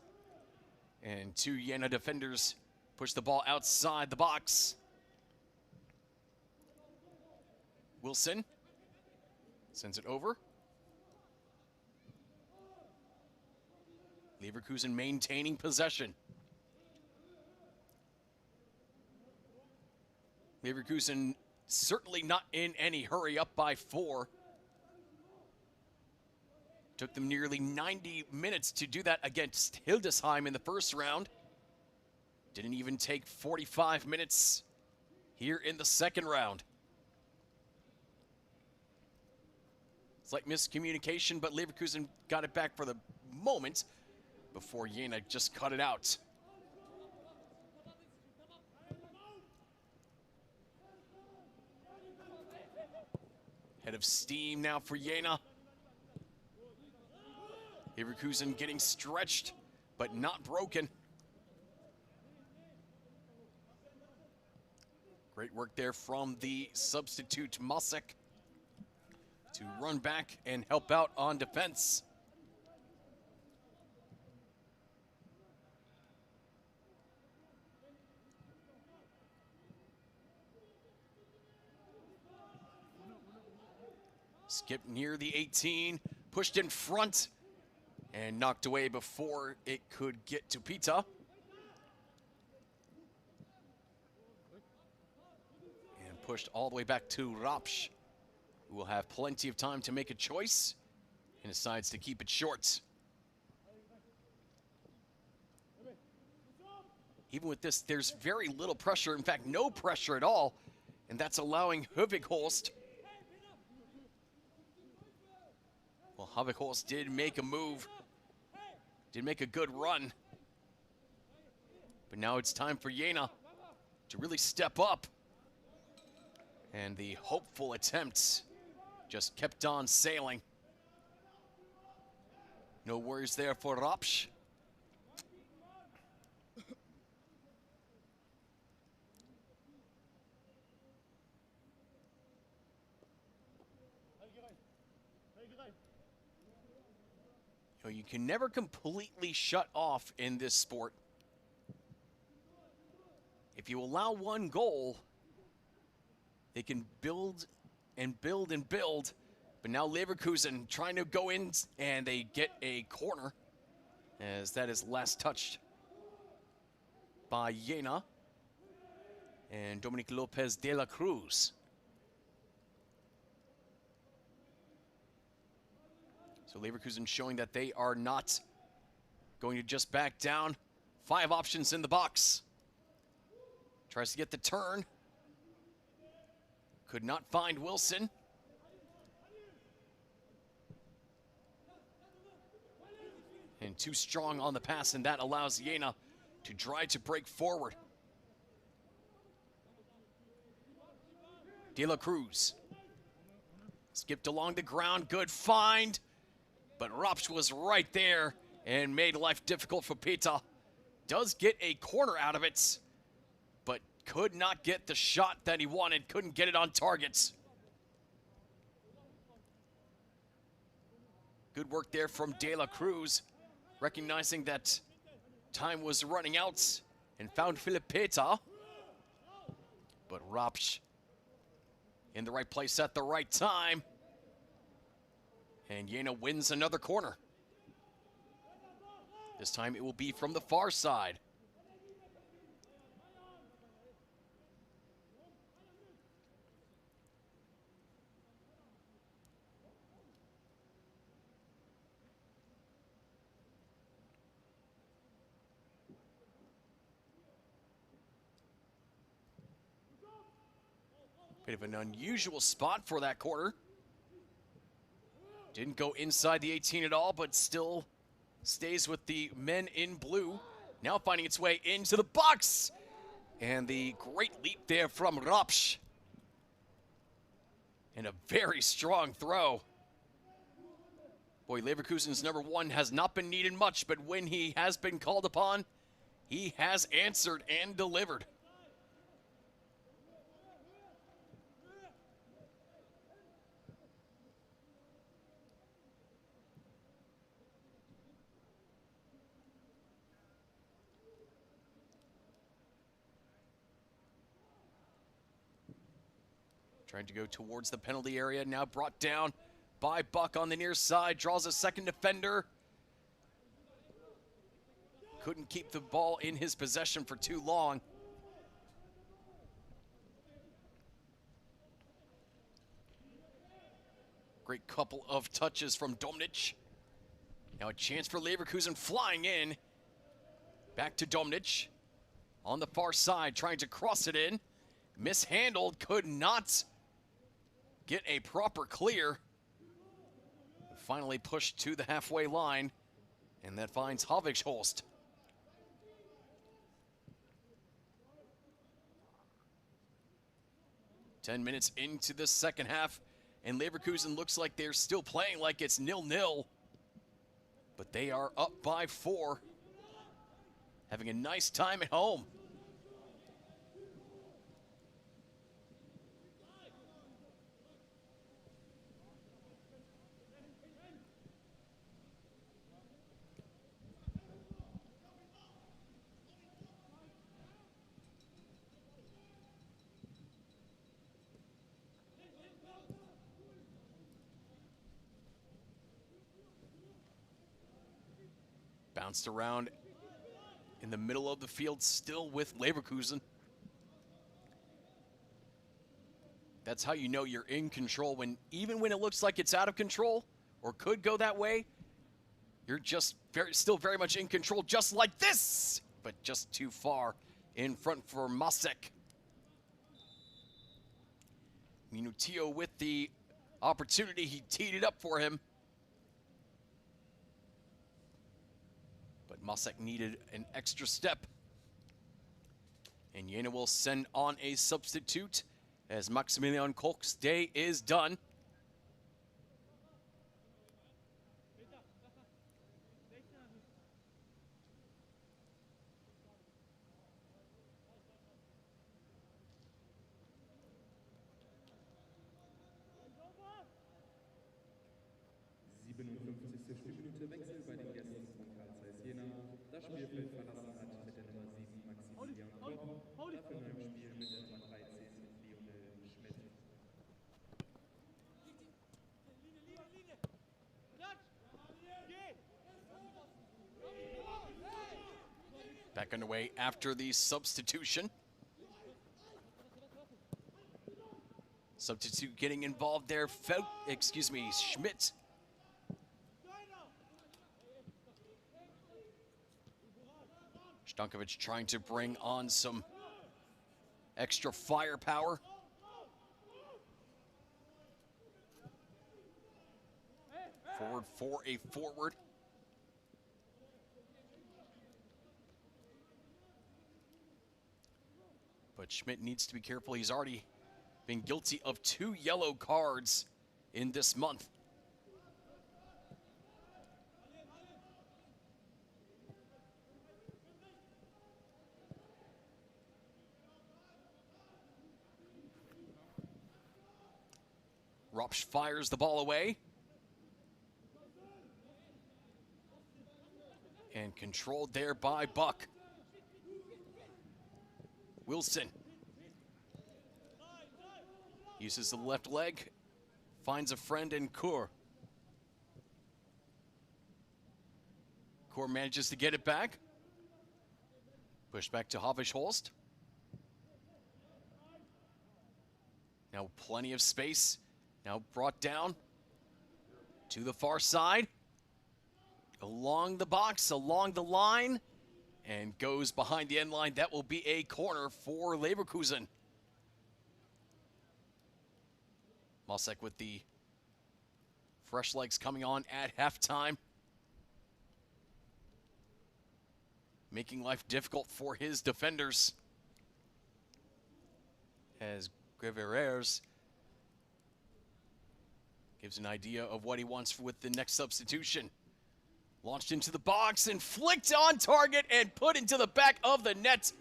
And 2 Jena defenders push the ball outside the box. Wilson sends it over. Leverkusen maintaining possession. Leverkusen certainly not in any hurry, up by 4. Took them nearly 90 minutes to do that against Hildesheim in the first round. Didn't even take 45 minutes here in the second round. Slight miscommunication, but Leverkusen got it back for the moment before Jena just cut it out. Head of steam now for Jena. Leverkusen getting stretched, but not broken. Great work there from the substitute Masek to run back and help out on defense. Skipped near the 18, pushed in front, and knocked away before it could get to Pita. And pushed all the way back to Rapsch, who will have plenty of time to make a choice and decides to keep it short. Even with this, there's very little pressure. In fact, no pressure at all. And that's allowing Hövikholst. Well, Hövikholst did make a move. Did make a good run. But now it's time for Jena to really step up. And the hopeful attempt just kept on sailing. No worries there for Rapsch. You can never completely shut off in this sport. If you allow one goal, they can build and build and build. But now Leverkusen trying to go in, and they get a corner, as that is last touched by Jena and Dominic Lopez de la Cruz. So Leverkusen showing that they are not going to just back down. 5 options in the box. Tries to get the turn. Could not find Wilson. And too strong on the pass, and that allows Jena to try to break forward. De la Cruz. Skipped along the ground, good find. But Rapsch was right there and made life difficult for Peter. Does get a corner out of it, but could not get the shot that he wanted. Couldn't get it on target. Good work there from De La Cruz, recognizing that time was running out and found Philipp Peter. But Rapsch in the right place at the right time. And Jena wins another corner. This time it will be from the far side. Bit of an unusual spot for that corner. Didn't go inside the 18 at all, but still stays with the men in blue. Now finding its way into the box. And the great leap there from Rapsch. And a very strong throw. Boy, Leverkusen's number 1 has not been needed much, but when he has been called upon, he has answered and delivered. Trying to go towards the penalty area, now brought down by Buck on the near side, draws a second defender. Couldn't keep the ball in his possession for too long. Great couple of touches from Domnic. Now a chance for Leverkusen flying in. Back to Domnic. On the far side, trying to cross it in. Mishandled, could not get a proper clear. Finally pushed to the halfway line, and that finds Hövikholst. Ten minutes into the second half, and Leverkusen looks like they're still playing like it's 0-0. But they are up by 4. Having a nice time at home. Bounced around in the middle of the field, still with Leverkusen. That's how you know you're in control, when even when it looks like it's out of control or could go that way, you're just still very much in control, just like this. but just too far in front for Masek. Minutillo with the opportunity. He teed it up for him. But Masek needed an extra step. And Jena will send on a substitute as Maximilian Koch's day is done. Spielminute Wechsel bei den Gästen von Zeiss Jena. Das Spielfeld verlassen hat mit der Nummer 7 Maximilian Koch, dafür neu im Spiel mit der Nummer 13 Lionel Schmidt. Back underway after the substitution. Substitute getting involved there. Schmidt. Stankovic trying to bring on some extra firepower. Forward for a forward. But Schmidt needs to be careful. He's already been guilty of 2 yellow cards in this month. Ropsch fires the ball away. And controlled there by Buck. Wilson uses the left leg, finds a friend in Kur. Kur manages to get it back. Push back to Havisch-Holst. Now plenty of space. Now brought down to the far side. Along the box, along the line, and goes behind the end line. That will be a corner for Leverkusen. Masek with the fresh legs coming on at halftime. Making life difficult for his defenders. As Greveres gives an idea of what he wants with the next substitution. Launched into the box and flicked on target and put into the back of the net.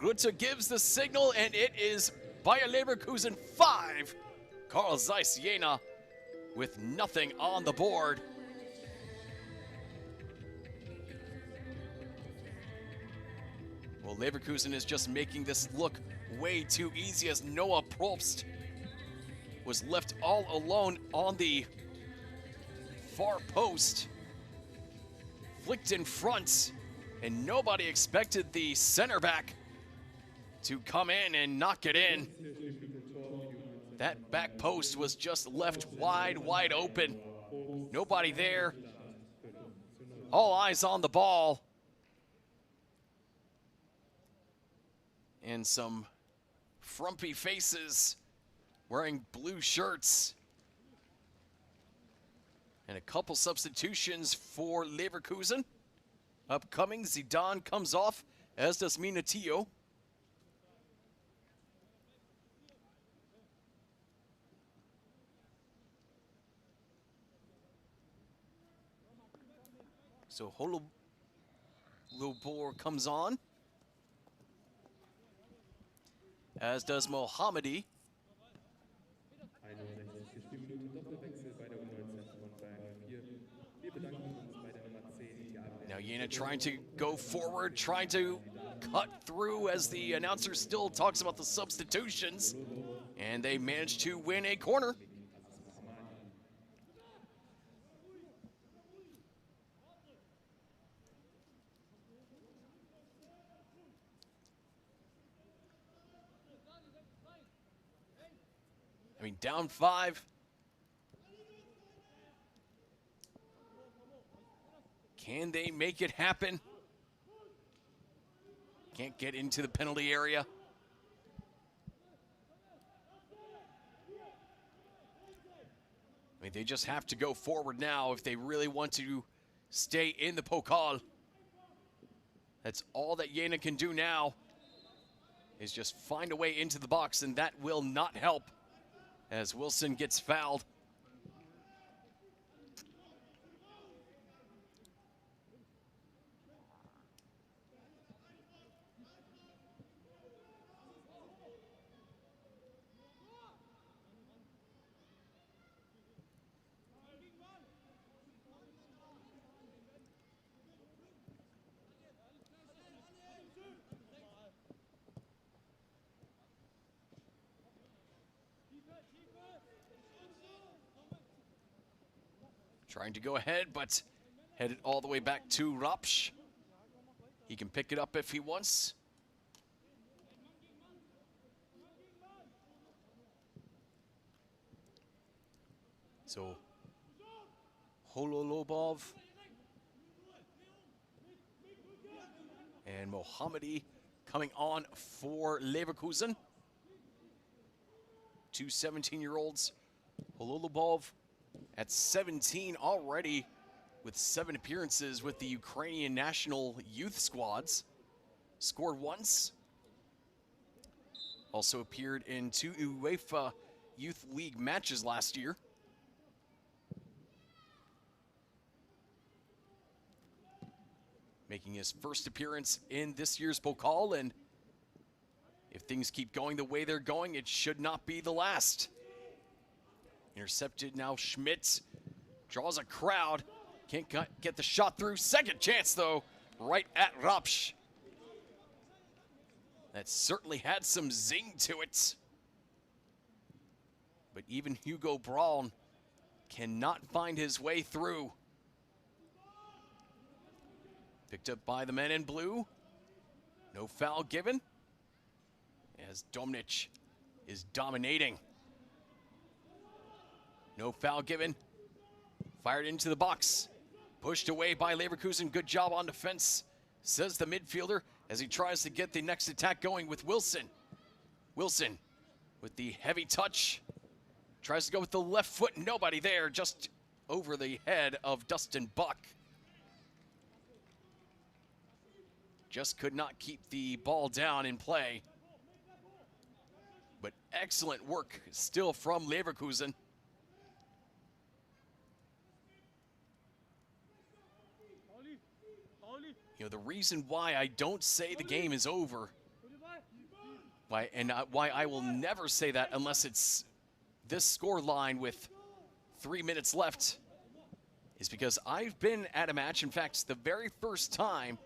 Grutzer gives the signal, and it is Bayer Leverkusen 5. Carl Zeiss Jena with nothing on the board. Well, Leverkusen is just making this look way too easy as Noah Probst was left all alone on the far post. Flicked in front, and nobody expected the center back to come in and knock it in. That back post was just left wide open. Nobody there. All eyes on the ball. And some frumpy faces wearing blue shirts. And a couple substitutions for Leverkusen. Upcoming, Zidane comes off, as does Minutillo. So Holobor comes on, as does Mohammadi. Now Jena trying to go forward, trying to cut through as the announcer still talks about the substitutions. And they managed to win a corner. I mean, down 5. Can they make it happen? Can't get into the penalty area. I mean, they just have to go forward now if they really want to stay in the Pokal. That's all that Jena can do now, is just find a way into the box, and that will not help as Wilson gets fouled. Trying to go ahead, but headed all the way back to Rapsch. He can pick it up if he wants. So, Hololobov and Mohammadi coming on for Leverkusen. Two 17-year-olds. Hololobov at 17 already with 7 appearances with the Ukrainian national youth squads. Scored once. Also appeared in 2 UEFA Youth League matches last year. Making his first appearance in this year's Pokal, and if things keep going the way they're going, it should not be the last. Intercepted now. Schmidt draws a crowd. Can't get the shot through. Second chance, though, right at Rapsch. That certainly had some zing to it. But even Hugo Braun cannot find his way through. Picked up by the men in blue. No foul given, as Domnic is dominating. No foul given. Fired into the box. Pushed away by Leverkusen. Good job on defense, says the midfielder, as he tries to get the next attack going with Wilson. Wilson with the heavy touch. Tries to go with the left foot. Nobody there, just over the head of Dustin Buck. Just could not keep the ball down in play. But excellent work still from Leverkusen. You know, the reason why I don't say the game is over, why I will never say that unless it's this score line with 3 minutes left, is because I've been at a match. In fact, the very first time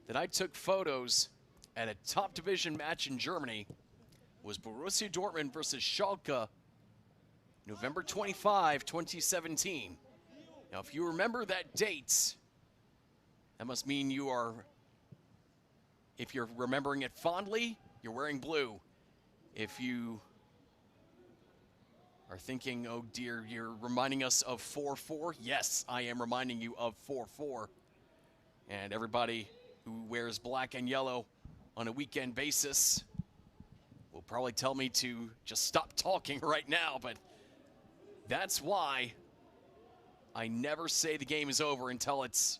that I took photos at a top division match in Germany was Borussia Dortmund versus Schalke, November 25, 2017. Now, if you remember that date, that must mean you are, if you're remembering it fondly, you're wearing blue. If you are thinking, oh dear, you're reminding us of 4-4, yes, I am reminding you of 4-4. And everybody who wears black and yellow on a weekend basis will probably tell me to just stop talking right now, but that's why I never say the game is over until it's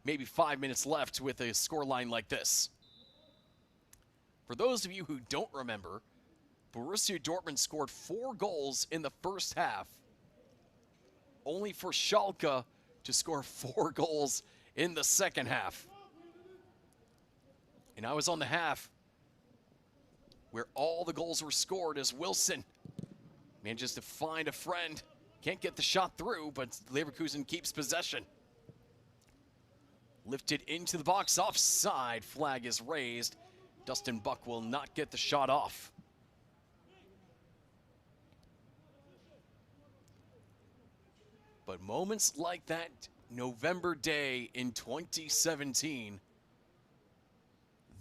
maybe 5 minutes left with a scoreline like this. For those of you who don't remember, Borussia Dortmund scored 4 goals in the first half, only for Schalke to score 4 goals in the second half. And I was on the half where all the goals were scored as Wilson manages to find a friend. Can't get the shot through, but Leverkusen keeps possession. Lifted into the box, offside. Flag is raised. Dustin Buck will not get the shot off. But moments like that November day in 2017,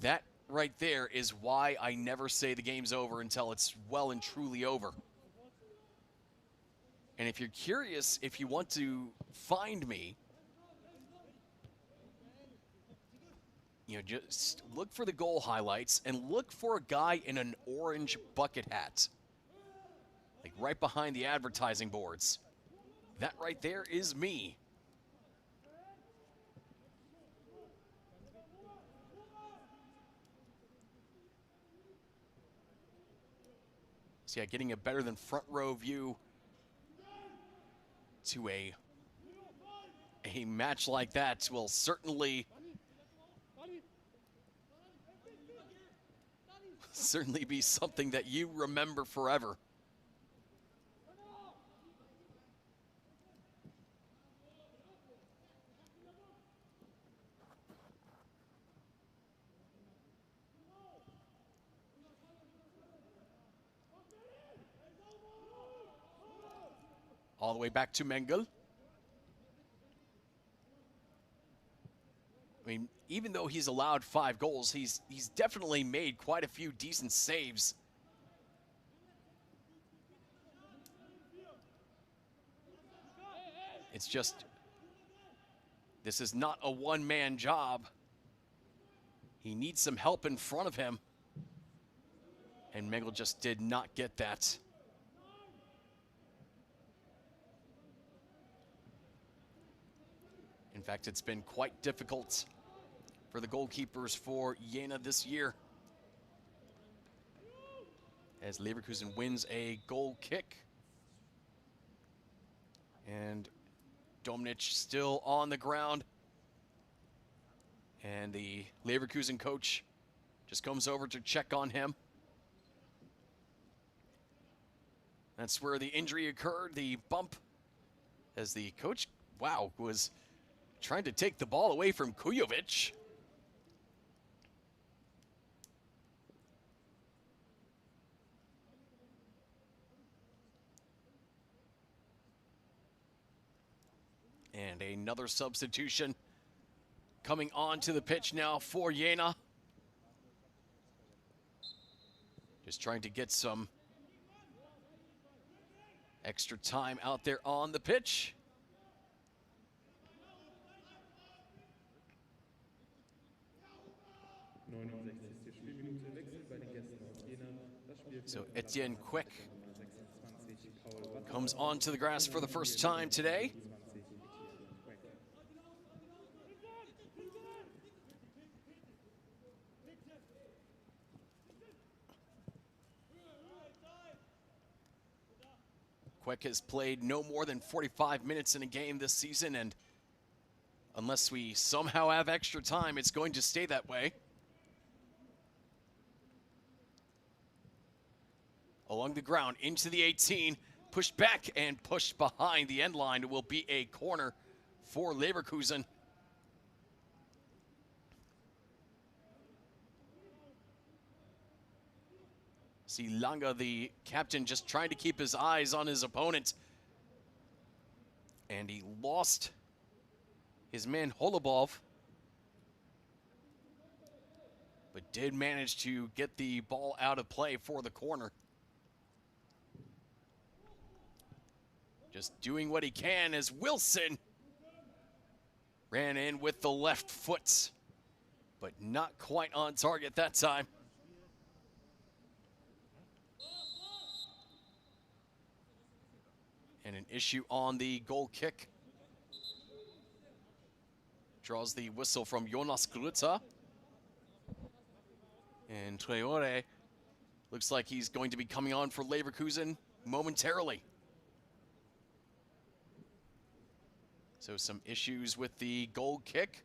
that right there is why I never say the game's over until it's well and truly over. And if you're curious, if you want to find me, just look for the goal highlights and look for a guy in an orange bucket hat. Like right behind the advertising boards. That right there is me. So yeah, getting a better than front row view to a match like that will certainly be something that you remember forever. All the way back to Mengel. I mean, even though he's allowed 5 goals, he's definitely made quite a few decent saves. It's just, this is not a one-man job. He needs some help in front of him. And Mengel just did not get that. In fact, it's been quite difficult for the goalkeepers for Jena this year, as Leverkusen wins a goal kick. And Dominic still on the ground. And the Leverkusen coach just comes over to check on him. That's where the injury occurred, the bump, as the coach, wow, was trying to take the ball away from Kujovic. And another substitution coming onto the pitch now for Jena. Just trying to get some extra time out there on the pitch. 69. Spielminute Wechsel bei den Gästen aus Jena. Das Spiel So Etienne Quick 26 Paul comes onto the grass for the first time today. 20 Quick has played no more than 45 minutes in a game this season, and unless we somehow have extra time, it's going to stay that way. Along the ground, into the 18, pushed back and pushed behind the end line. It will be a corner for Leverkusen. See Langa, the captain, just trying to keep his eyes on his opponent. And he lost his man Holubov, but did manage to get the ball out of play for the corner. Just doing what he can as Wilson ran in with the left foot, but not quite on target that time. And an issue on the goal kick. Draws the whistle from Jonas Grützer. And Traore looks like he's going to be coming on for Leverkusen momentarily. So some issues with the goal kick.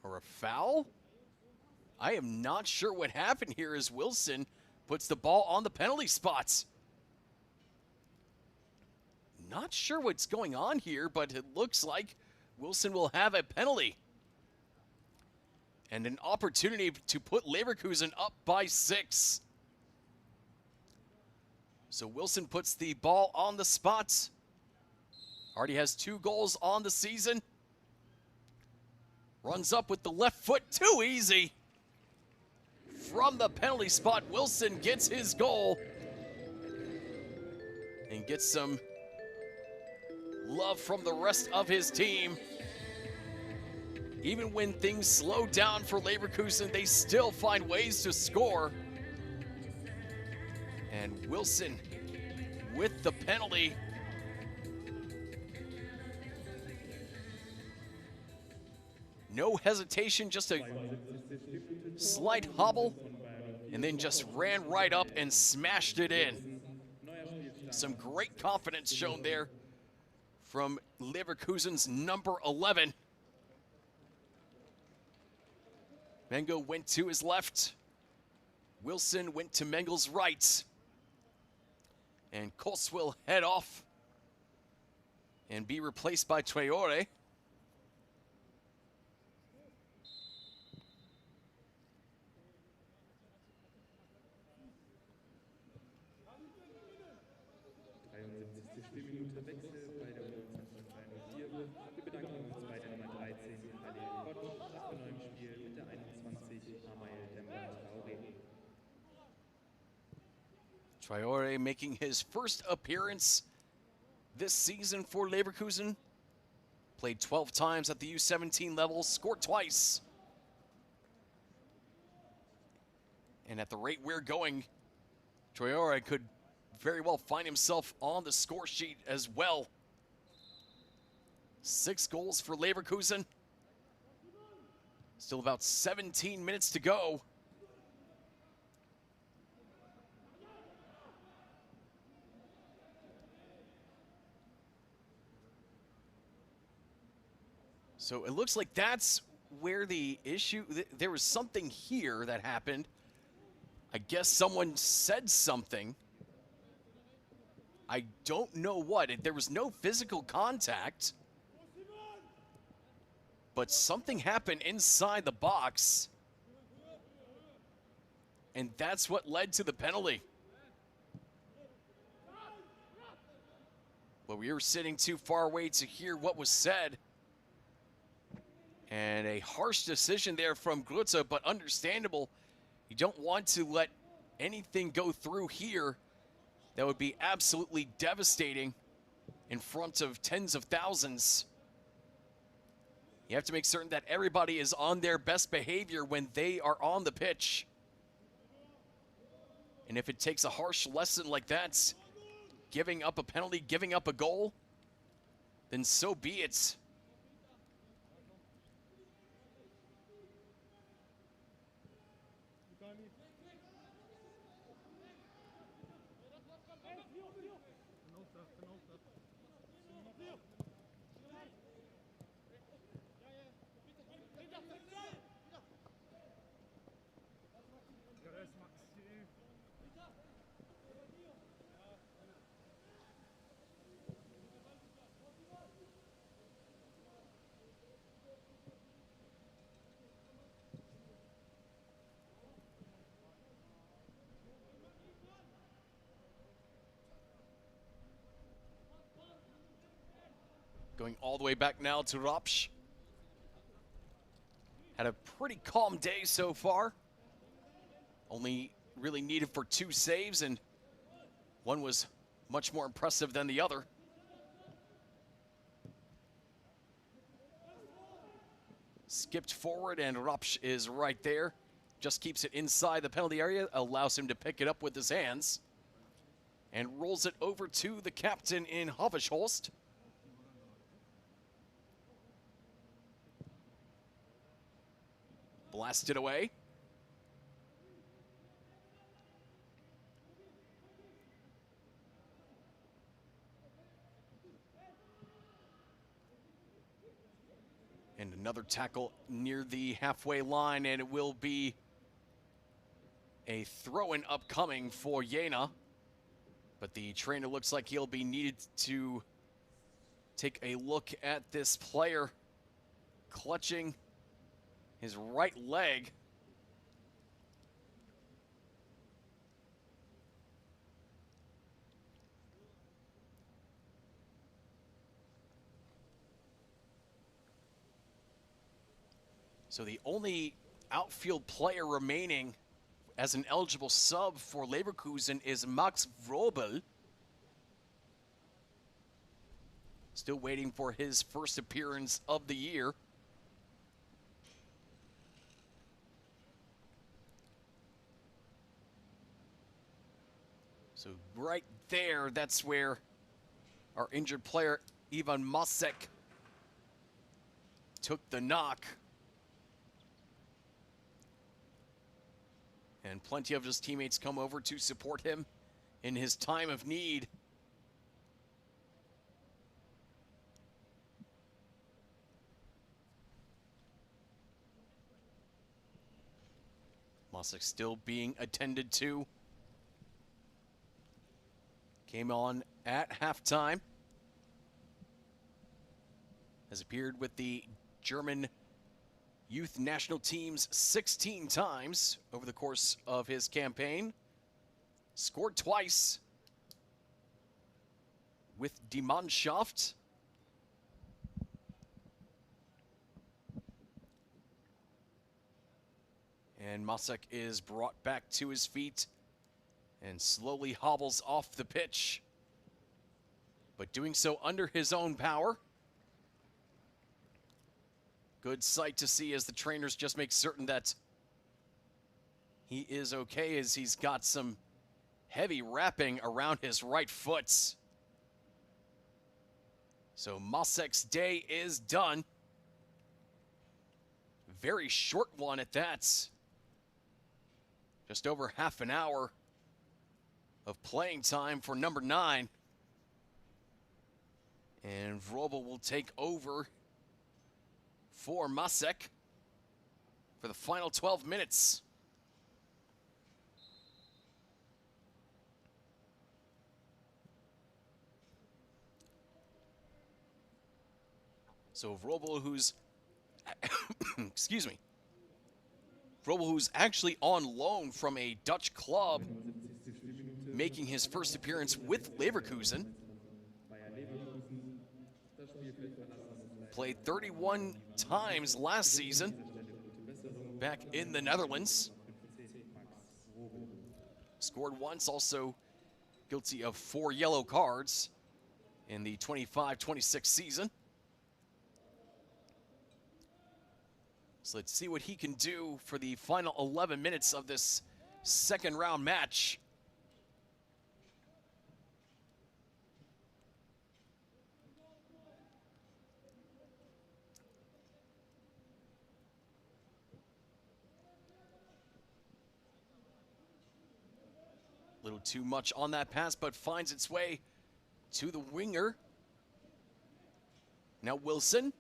Or a foul? I am not sure what happened here as Wilson puts the ball on the penalty spots. Not sure what's going on here, but it looks like Wilson will have a penalty. And an opportunity to put Leverkusen up by 6. So Wilson puts the ball on the spots. Already has 2 goals on the season. Runs up with the left foot, too easy. From the penalty spot, Wilson gets his goal. And gets some love from the rest of his team. Even when things slow down for Leverkusen, they still find ways to score. And Wilson with the penalty. No hesitation, just a slight hobble, and then just ran right up and smashed it in. Some great confidence shown there from Leverkusen's number 11. Mengo went to his left. Wilson went to Mengel's right. And Kos will head off and be replaced by Traore. Spielminute Wechsel bei der U20 304. Wir bedanken uns bei der Nummer 13, Khalil Gott, nach dem neuen Spiel mit der 21, Amael Demba-Traoré. Traore making his first appearance this season for Leverkusen. Played 12 times at the U17 level, scored twice. And at the rate we're going, Traore could very well find himself on the score sheet as well. 6 goals for Leverkusen. Still about 17 minutes to go. So it looks like that's where the issue, there was something here that happened. I guess someone said something. I don't know what. There was no physical contact. But something happened inside the box. And that's what led to the penalty. Well, we were sitting too far away to hear what was said. And a harsh decision there from Grutze, but understandable. You don't want to let anything go through here. That would be absolutely devastating in front of tens of thousands. You have to make certain that everybody is on their best behavior when they are on the pitch. And if it takes a harsh lesson like that, giving up a penalty, giving up a goal, then so be it. Going all the way back now to Rapsch. Had a pretty calm day so far. Only really needed for 2 saves, and one was much more impressive than the other. Skipped forward, and Rapsch is right there. Just keeps it inside the penalty area, allows him to pick it up with his hands, and rolls it over to the captain in Havischhorst. Blasted away. And another tackle near the halfway line, and it will be a throw-in upcoming for Jena. But the trainer looks like he'll be needed to take a look at this player clutching his right leg. So the only outfield player remaining as an eligible sub for Leverkusen is Max Vrobel. Still waiting for his first appearance of the year. So right there, that's where our injured player, Ivan Masek, took the knock. And plenty of his teammates come over to support him in his time of need. Masek still being attended to. Came on at halftime. Has appeared with the German youth national teams 16 times over the course of his campaign. Scored twice with Die Mannschaft. And Masek is brought back to his feet and slowly hobbles off the pitch, but doing so under his own power. Good sight to see as the trainers just make certain that he is okay, as he's got some heavy wrapping around his right foot. So Masek's day is done. Very short one at that. Just over half an hour of playing time for number 9. And Vrobel will take over for Masek for the final 12 minutes. So Vrobel, who's excuse me, Vrobel, who's actually on loan from a Dutch club, making his first appearance with Leverkusen. Played 31 times last season back in the Netherlands. Scored once, also guilty of 4 yellow cards in the 25-26 season. So let's see what he can do for the final 11 minutes of this second round match. A little too much on that pass, but finds its way to the winger. Now Wilson.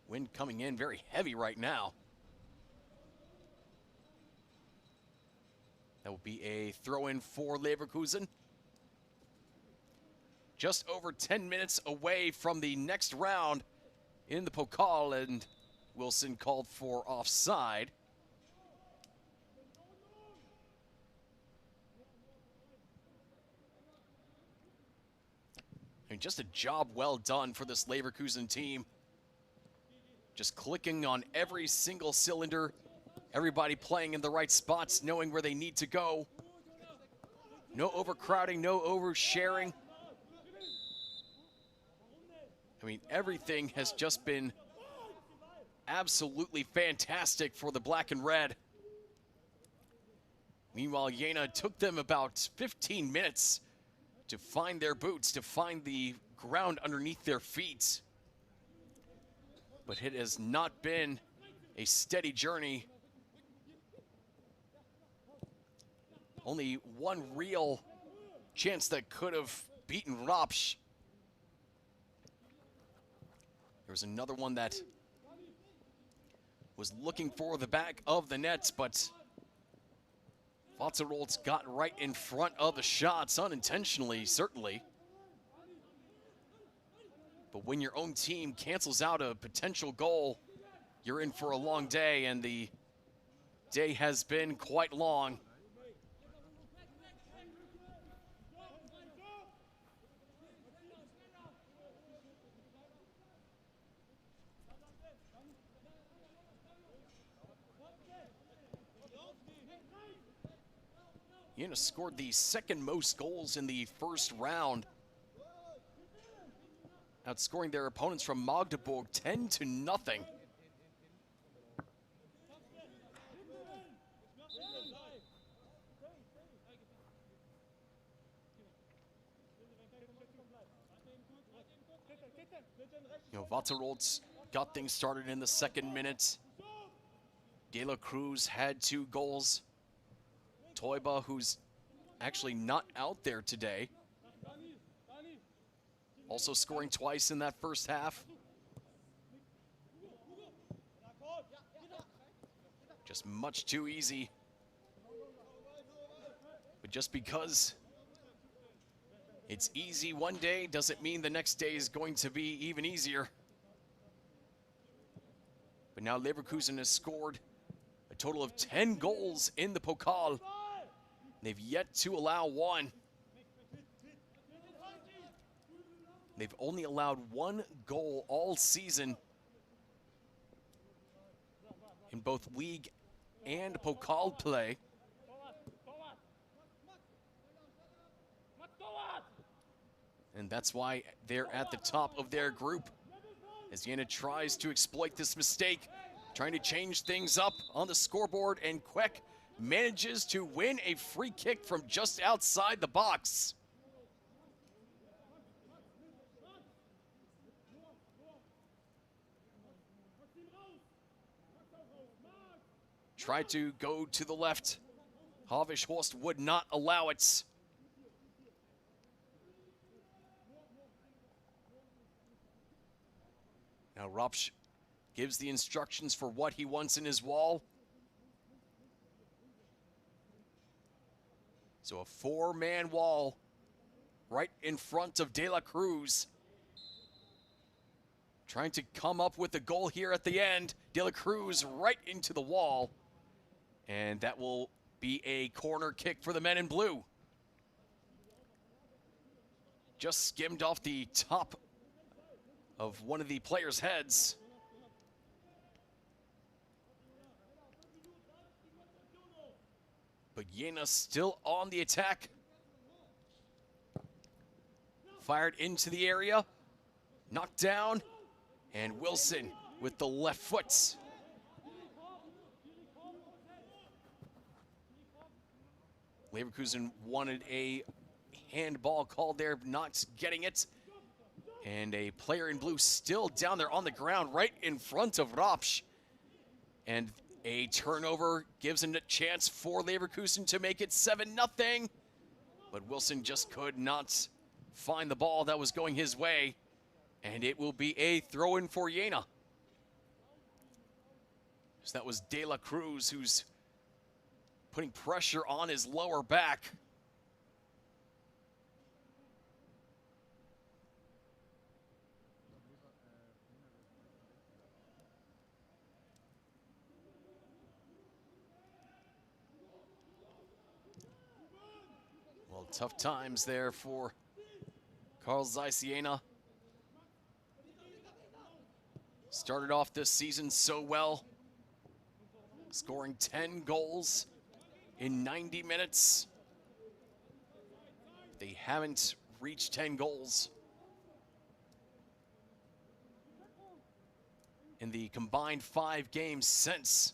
Wind coming in very heavy right now. That will be a throw-in for Leverkusen. Just over 10 minutes away from the next round in the Pokal, and Wilson called for offside. I mean, just a job well done for this Leverkusen team. Just clicking on every single cylinder, everybody playing in the right spots, knowing where they need to go. No overcrowding, no oversharing. I mean, everything has just been absolutely fantastic for the black and red. Meanwhile, Jena took them about 15 minutes to find their boots, to find the ground underneath their feet. But it has not been a steady journey. Only one real chance that could have beaten Ropsch. There was another one that was looking for the back of the net, but Vatserolz got right in front of the shots, unintentionally, certainly. But when your own team cancels out a potential goal, you're in for a long day, and the day has been quite long. Jena scored the second most goals in the first round outscoring their opponents from Magdeburg 10-0. Waterolz got things started in the second minute. De La Cruz had 2 goals. Teuber, who's actually not out there today, also scoring twice in that first half. Just much too easy. But just because it's easy one day doesn't mean the next day is going to be even easier. But now Leverkusen has scored a total of 10 goals in the Pokal. They've yet to allow 1. They've only allowed 1 goal all season in both league and Pokal play. And that's why they're at the top of their group, as Jena tries to exploit this mistake, trying to change things up on the scoreboard, and Queck manages to win a free kick from just outside the box. Tried to go to the left. Havish-Horst would not allow it. Now Ropsch gives the instructions for what he wants in his wall. So a 4-man wall right in front of De La Cruz. Trying to come up with a goal here at the end. De La Cruz right into the wall. And that will be a corner kick for the men in blue. Just skimmed off the top of one of the players' heads. But Jena still on the attack. Fired into the area. Knocked down. And Wilson with the left foot. Leverkusen wanted a handball called there, not getting it. And a player in blue still down there on the ground right in front of Ropsch. And a turnover gives him a chance for Leverkusen to make it 7-0. But Wilson just could not find the ball that was going his way. And it will be a throw-in for Jena. So that was De La Cruz who's putting pressure on his lower back. Well, tough times there for Carl Zeiss Jena. Started off this season so well, scoring 10 goals in 90 minutes. They haven't reached 10 goals in the combined 5 games since.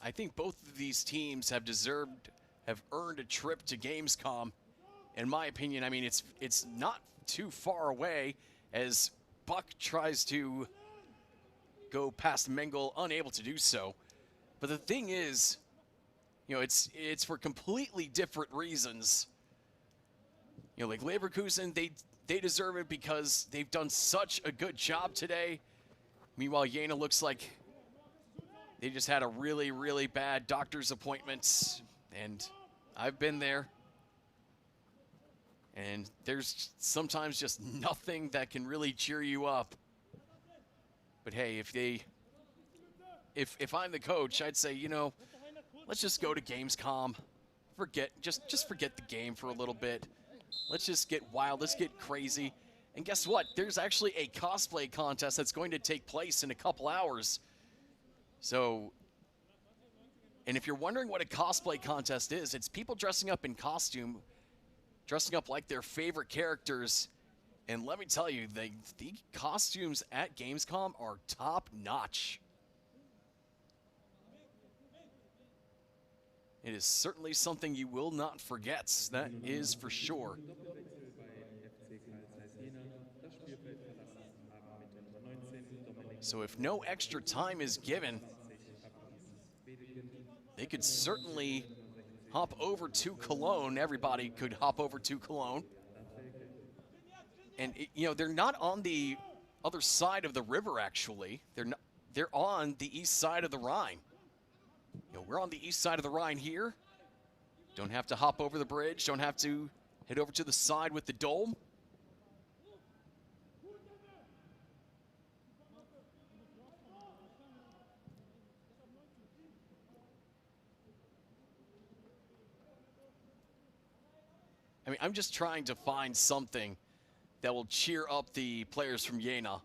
I think both of these teams have earned a trip to Gamescom. In my opinion, I mean, it's not too far away as Buck tries to go past Mengel, unable to do so. But the thing is, you know, it's for completely different reasons. You know, like Leverkusen, they deserve it because they've done such a good job today. Meanwhile, Jena looks like they just had a really, really bad doctor's appointment, and I've been there. And there's sometimes just nothing that can really cheer you up. But hey, if I'm the coach, I'd say, you know, let's just go to Gamescom. Just forget the game for a little bit. Let's just get wild. Let's get crazy. And guess what? There's actually a cosplay contest that's going to take place in a couple hours. So, and if you're wondering what a cosplay contest is, it's people dressing up in costume, dressing up like their favorite characters. And let me tell you, the costumes at Gamescom are top notch. It is certainly something you will not forget, that is for sure. Doppelwechsel bei FC Zeiss Jena. Das Spielfeld verlassen haben mit der Nummer 19 Dominik So if no extra time is given, they could certainly hop over to Cologne. Everybody could hop over to Cologne. And, you know, they're not on the other side of the river, actually. They're on the east side of the Rhine. You know, we're on the east side of the Rhine here. Don't have to hop over the bridge. Don't have to head over to the side with the dome. I mean, I'm just trying to find something that will cheer up the players from Jena.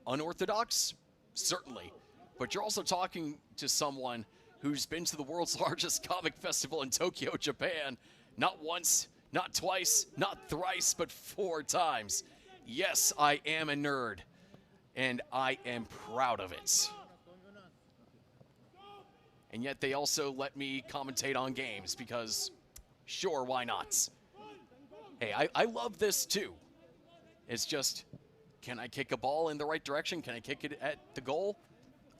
Unorthodox? Certainly. But you're also talking to someone who's been to the world's largest comic festival in Tokyo, Japan. Not once, not twice, not thrice, but 4 times. Yes, I am a nerd, and I am proud of it. And yet they also let me commentate on games because, sure, why not? Hey, I love this too. It's just, can I kick a ball in the right direction? Can I kick it at the goal?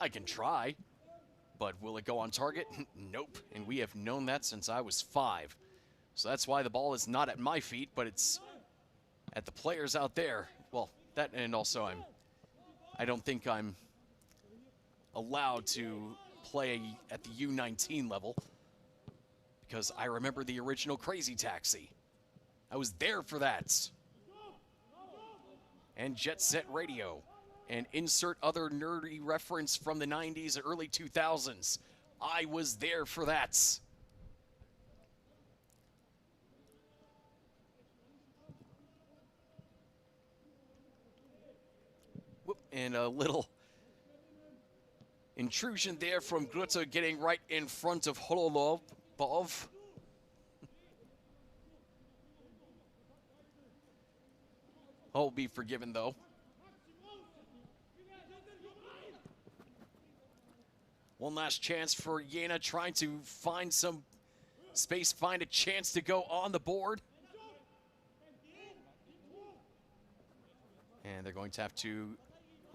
I can try, but will it go on target? Nope, and we have known that since I was 5. So that's why the ball is not at my feet, but it's at the players out there. Well, that, and also I don't think I'm allowed to play at the U19 level because I remember the original Crazy Taxi. I was there for that. And Jet Set Radio. And insert other nerdy reference from the 90s, early 2000s. I was there for that. Whoop, and a little intrusion there from Grutter getting right in front of Hololov. I'll be forgiven, though. One last chance for Jena, trying to find some space, find a chance to go on the board. And they're going to have to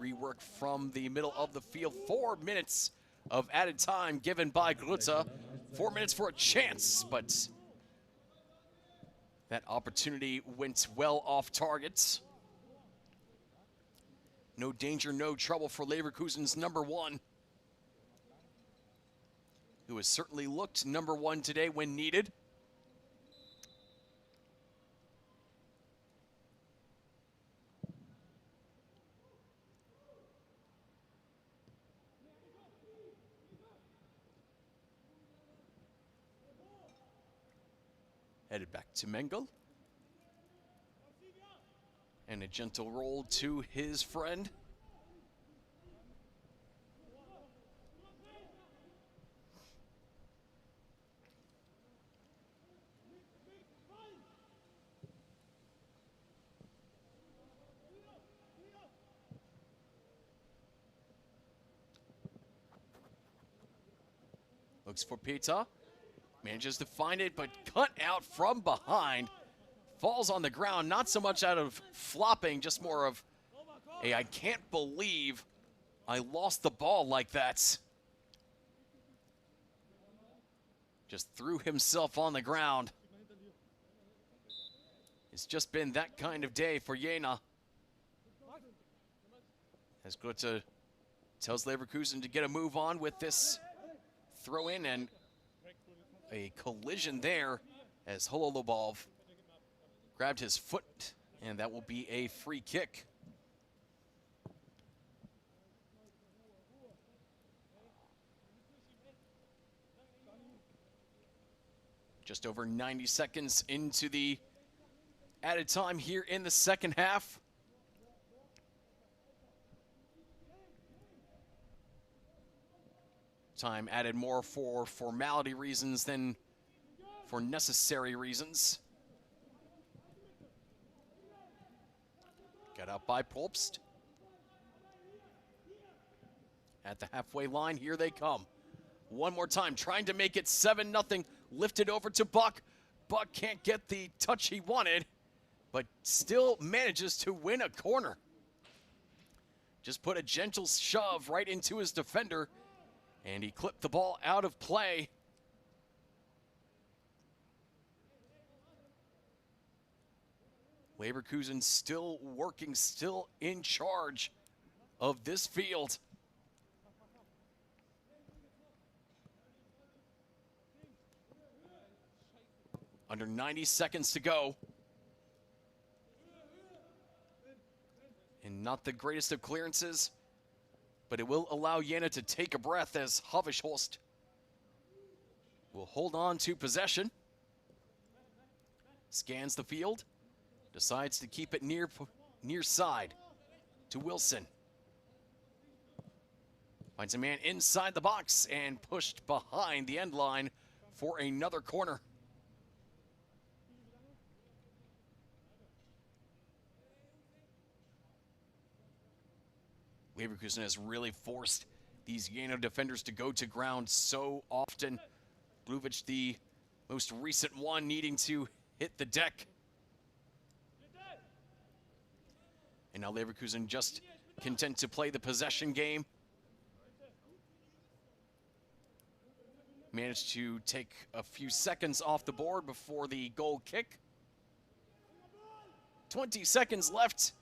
rework from the middle of the field. 4 minutes of added time given by Grutter. 4 minutes for a chance, but that opportunity went well off target. No danger, no trouble for Leverkusen's number 1. Who has certainly looked number 1 today when needed. Headed back to Mengel. And a gentle roll to his friend. Looks for Peter. Manages to find it, but cut out from behind. Falls on the ground, not so much out of flopping, just more of, hey, I can't believe I lost the ball like that. Just threw himself on the ground. It's just been that kind of day for Jena. As Grutter tells Leverkusen to get a move on with this throw in, and a collision there as Hololobov grabbed his foot, and that will be a free kick. Just over 90 seconds into the added time here in the second half. Time added more for formality reasons than for necessary reasons. Got out by Probst. At the halfway line, here they come. One more time, trying to make it 7-0. Lifted over to Buck. Buck can't get the touch he wanted, but still manages to win a corner. Just put a gentle shove right into his defender, and he clipped the ball out of play. Leverkusen still working, still in charge of this field. Under 90 seconds to go. And not the greatest of clearances, but it will allow Jena to take a breath as Havishholst will hold on to possession. Scans the field, decides to keep it near side to Wilson. Finds a man inside the box and pushed behind the end line for another corner. Leverkusen has really forced these Jena defenders to go to ground so often. Bluvic, the most recent one, needing to hit the deck. And now Leverkusen just content to play the possession game. Managed to take a few seconds off the board before the goal kick. 20 seconds left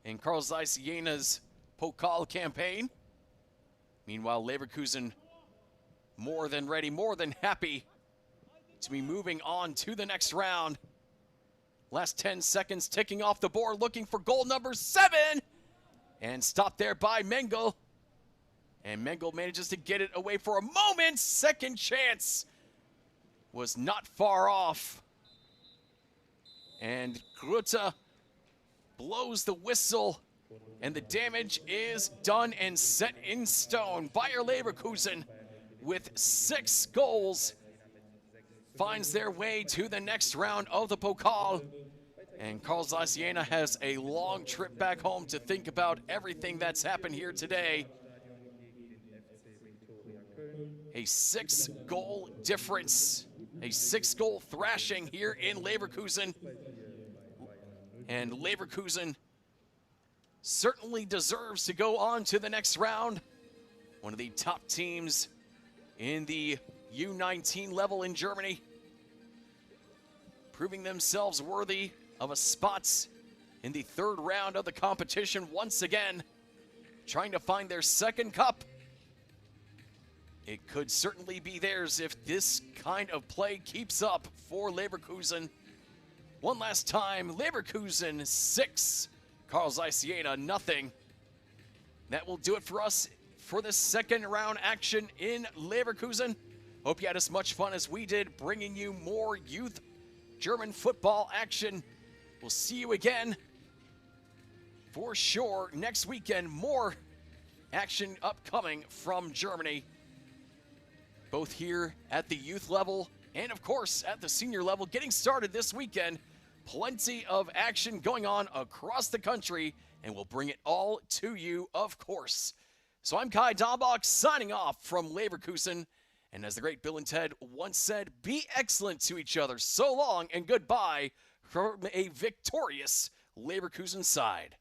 in Carl Zeiss Jena's Pokal campaign. Meanwhile, Leverkusen more than ready, more than happy to be moving on to the next round. Last 10 seconds ticking off the board, looking for goal number 7. And stopped there by Mengel. And Mengel manages to get it away for a moment. Second chance was not far off. And Gruta blows the whistle. And the damage is done and set in stone. Bayer Leverkusen, with 6 goals, finds their way to the next round of the Pokal. And Carl Zeiss Jena has a long trip back home to think about everything that's happened here today. A 6-goal difference, a 6-goal thrashing here in Leverkusen. And Leverkusen certainly deserves to go on to the next round. One of the top teams in the U19 level in Germany, proving themselves worthy of a spot in the 3rd round of the competition once again, trying to find their 2nd cup. It could certainly be theirs if this kind of play keeps up for Leverkusen. One last time, Leverkusen 6, Carl Zeiss Jena nothing. That will do it for us for the 2nd round action in Leverkusen. Hope you had as much fun as we did, bringing you more youth German football action. We'll see you again for sure next weekend. More action upcoming from Germany, both here at the youth level and of course at the senior level. Getting started this weekend. Plenty of action going on across the country, and we'll bring it all to you, of course. So I'm Kai Dahlbach signing off from Leverkusen. And as the great Bill and Ted once said, be excellent to each other. So long and goodbye from a victorious Leverkusen side.